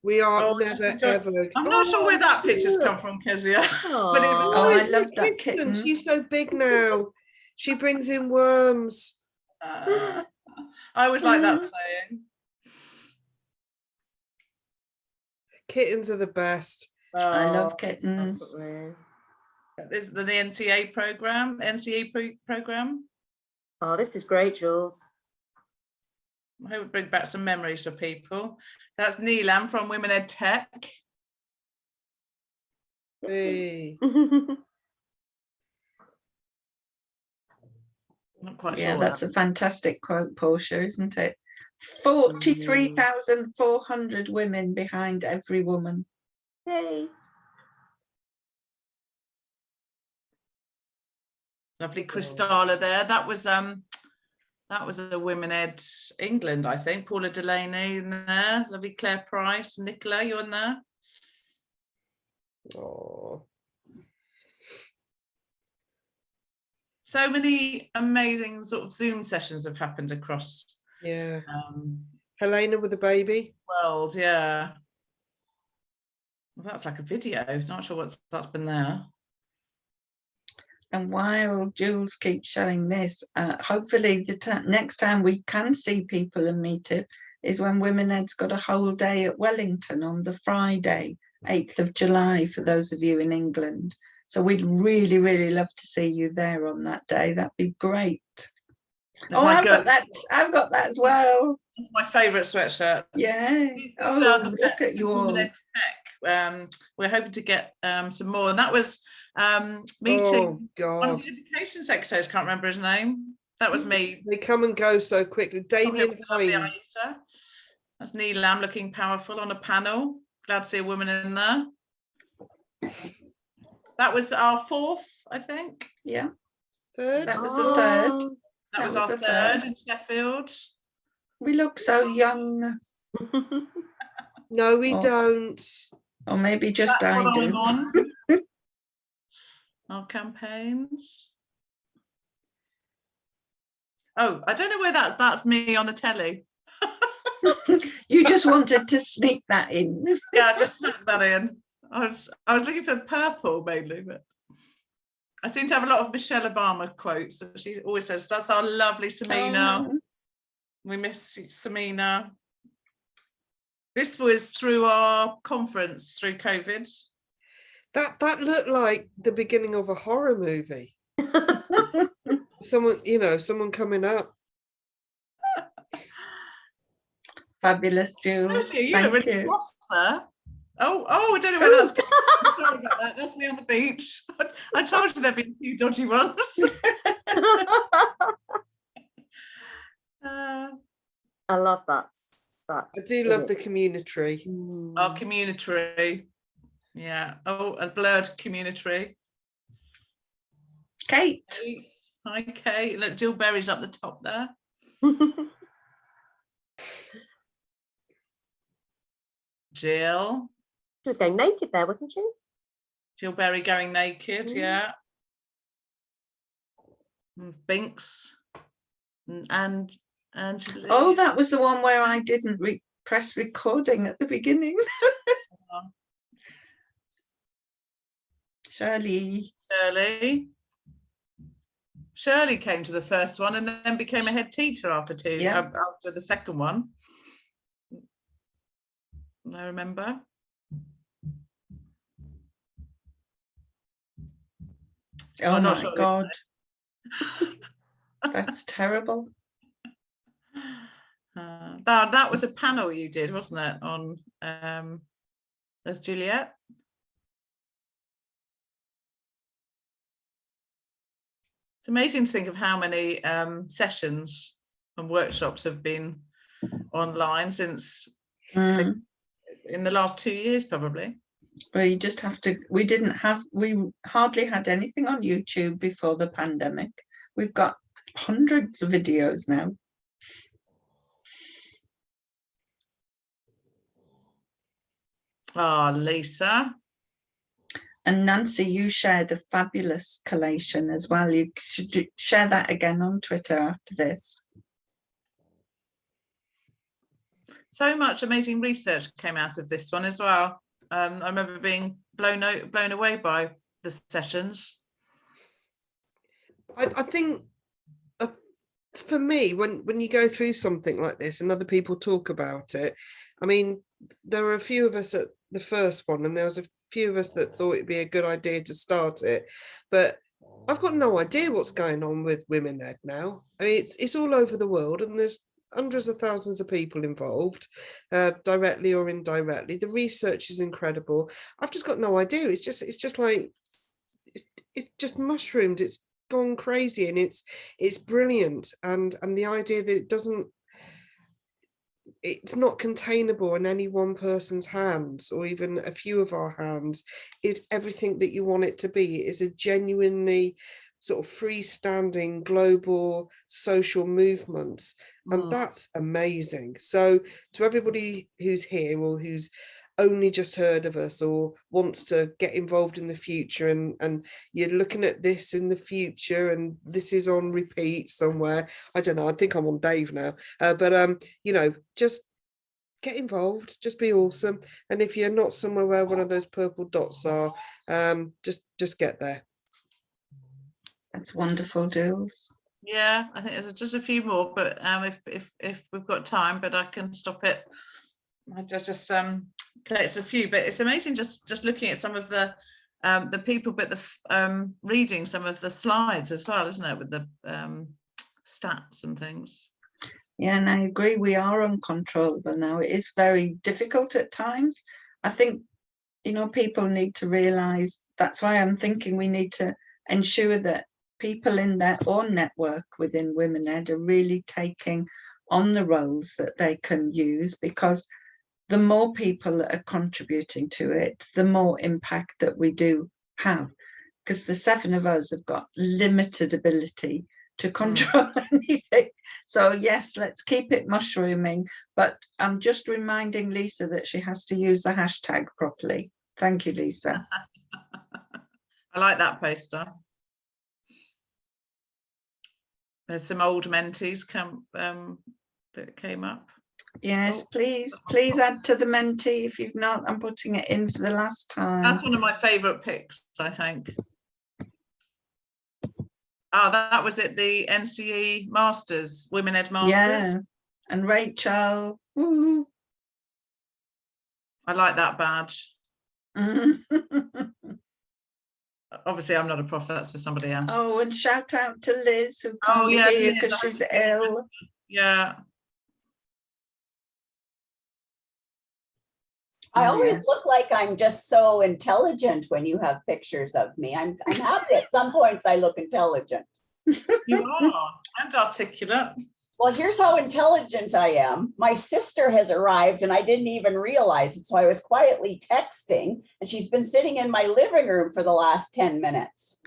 We are never ever. I'm not sure where that picture's come from, Kezia. But it was. Oh, I love that kitten. She's so big now. She brings in worms. I always like that saying. Kittens are the best. I love kittens. This is the NCA program. Oh, this is great, Jules. I hope it bring back some memories for people. That's Neelam from Women Ed Tech. Hey. Not quite Yeah, sure. that's a fantastic quote, Portia, isn't it? 43,400 women behind every woman. Hey. Lovely Christala there. That was a WomenEd's England, I think. Paula Delaney in there. Lovely Claire Price. Nicola, you in there? Oh. So many amazing sort of Zoom sessions have happened across. Yeah. Helena with a baby. World, yeah. Well, that's like a video. Not sure that's been there. And while Jules keeps showing this, hopefully the next time we can see people and meet it is when WomenEd's got a whole day at Wellington on the Friday, 8th of July, for those of you in England. So we'd really, really love to see you there on that day. That'd be great. I've got that as well. It's my favourite sweatshirt. Yeah. Oh, look at you all. We're hoping to get some more. And that was meeting one of the education secretaries, can't remember his name. That was me. They come and go so quickly. Damien Hine. That's Neelam looking powerful on a panel. Glad to see a woman in there. That was our 4th, I think. Yeah, Third. that was the third. Oh. That was was our the third third. in Sheffield. We look so young, No, we Oh. don't. or maybe just That's I what I'm do. on. Our campaigns. Oh, I don't know where that's me on the telly. You just wanted to sneak that in. Yeah, I just snuck that in. I was looking for purple mainly, but I seem to have a lot of Michelle Obama quotes. So she always says, "That's our lovely Samina. Oh. We miss Samina." This was through our conference through COVID. That looked like the beginning of a horror movie. Someone, someone coming up. Fabulous, Jules. Actually, you Thank look really you. cross there. Oh, I don't know where that's going. Sorry about that. That's me on the beach. I told you there'd be a few dodgy ones. I love that. I do love the community. Our community. Yeah. Oh, a blurred community. Kate. Hi, Kate. Look, Jill Berry's up the top there. Jill. She was going naked there, wasn't she? Jill Berry going naked, yeah. Binks and Angela. Oh, that was the one where I didn't press recording at the beginning. Shirley. Shirley came to the first one and then became a head teacher after the second one. I remember. Oh my sure. God. That's terrible. That was a panel you did, wasn't it? On there's Juliet. It's amazing to think of how many sessions and workshops have been online since in the last 2 years, probably. We just have to, we hardly had anything on YouTube before the pandemic. We've got hundreds of videos now. Oh, Lisa. And Nancy, you shared a fabulous collation as well. You should share that again on Twitter after this. So much amazing research came out of this one as well. I remember being blown away by the sessions. I think for me, when you go through something like this and other people talk about it, I mean, there were a few of us at the first one and there was a few of us that thought it'd be a good idea to start it, but I've got no idea what's going on with Women Ed now. I mean, it's all over the world and there's hundreds of thousands of people involved, directly or indirectly. The research is incredible. I've just got no idea. It's just like it's just mushroomed. It's gone crazy and it's brilliant. And the idea that it's not containable in any one person's hands or even a few of our hands is everything that you want it to be. It is a genuinely sort of freestanding global social movement, and that's amazing. So to everybody who's here or who's only just heard of us or wants to get involved in the future and you're looking at this in the future and this is on repeat somewhere, I don't know, I think I'm on Dave now, but just get involved, just be awesome. And if you're not somewhere where one of those purple dots are, just get there. That's wonderful, Jules. Yeah, I think there's just a few more, but if we've got time, but I can stop it. I just collect a few, but it's amazing just looking at some of the people, but the reading some of the slides as well, isn't it, with the stats and things. Yeah, and I agree, we are uncontrollable now. It is very difficult at times. I think, people need to realise, that's why I'm thinking we need to ensure that people in their own network within Women Ed are really taking on the roles that they can use, because the more people that are contributing to it, the more impact that we do have, because the 7 of us have got limited ability to control anything. So yes, let's keep it mushrooming, but I'm just reminding Lisa that she has to use the hashtag properly. Thank you, Lisa. I like that poster. There's some old mentees that came up. Yes, Oh. please add to the mentee. If you've not, I'm putting it in for the last time. That's one of my favourite picks, I think. Oh, that was it, the NCE Masters, WomenEd Masters. Yeah, and Rachel. Woo. I like that badge. Obviously, I'm not a prof, that's for somebody else. Oh, and shout out to Liz, who can't be here because she's ill. Yeah. I always yes. look like I'm just so intelligent when you have pictures of me. I'm happy at some points I look intelligent. You are, and articulate. Well, here's how intelligent I am. My sister has arrived and I didn't even realize it. So I was quietly texting and she's been sitting in my living room for the last 10 minutes.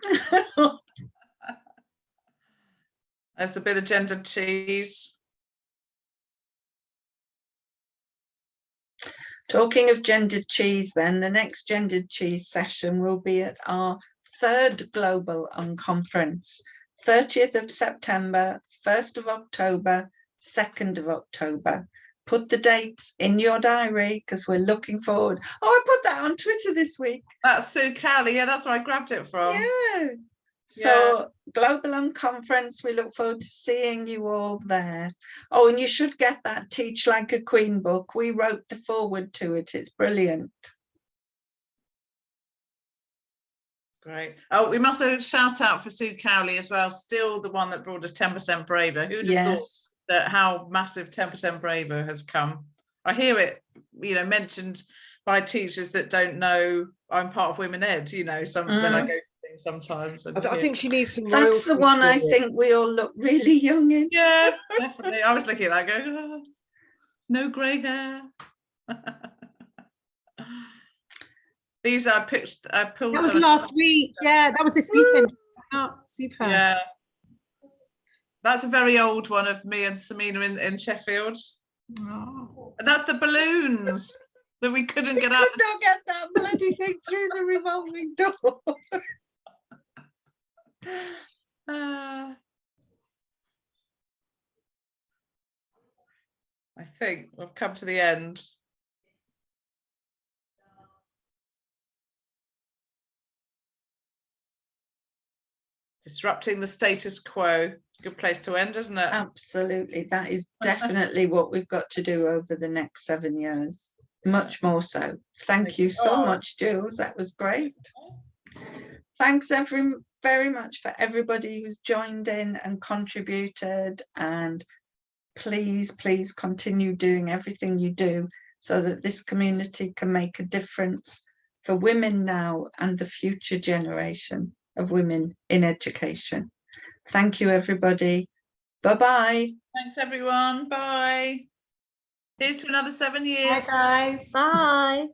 There's a bit of gendered cheese. Talking of gendered cheese, then, the next gendered cheese session will be at our 3rd Global Unconference, 30th of September, 1st of October, 2nd of October. Put the dates in your diary because we're looking forward. Oh, I put that on Twitter this week. That's Sue Cowley. Yeah, that's where I grabbed it from. Yeah. So Global Unconference, we look forward to seeing you all there. Oh, and you should get that Teach Like a Queen book. We wrote the foreword to it. It's brilliant. Great. Oh, we must have shout out for Sue Cowley as well. Still the one that brought us 10% Braver. Who'd have thought that how massive 10% Braver has come? I hear it, mentioned by teachers that don't know I'm part of WomenEd. When I go to things sometimes. I think she needs some. That's the one I think we all look really young in. Yeah, definitely. I was looking at that going, oh, no grey hair. These are picked. That was last week. Yeah, that was this weekend. Oh, super. Yeah. That's a very old one of me and Samina in Sheffield. Oh. And that's the balloons that we couldn't get out. Could not get that bloody thing through the revolving door. I think we've come to the end. Disrupting the status quo. It's a good place to end, isn't it? Absolutely. That is definitely what we've got to do over the next 7 years. Much more so. Thank you so much, Jules. That was great. Thanks very much for everybody who's joined in and contributed, and please continue doing everything you do so that this community can make a difference for women now and the future generation of women in education. Thank you, everybody. Bye-bye. Thanks, everyone. Bye. Here's to another 7 years. Bye, guys. Bye.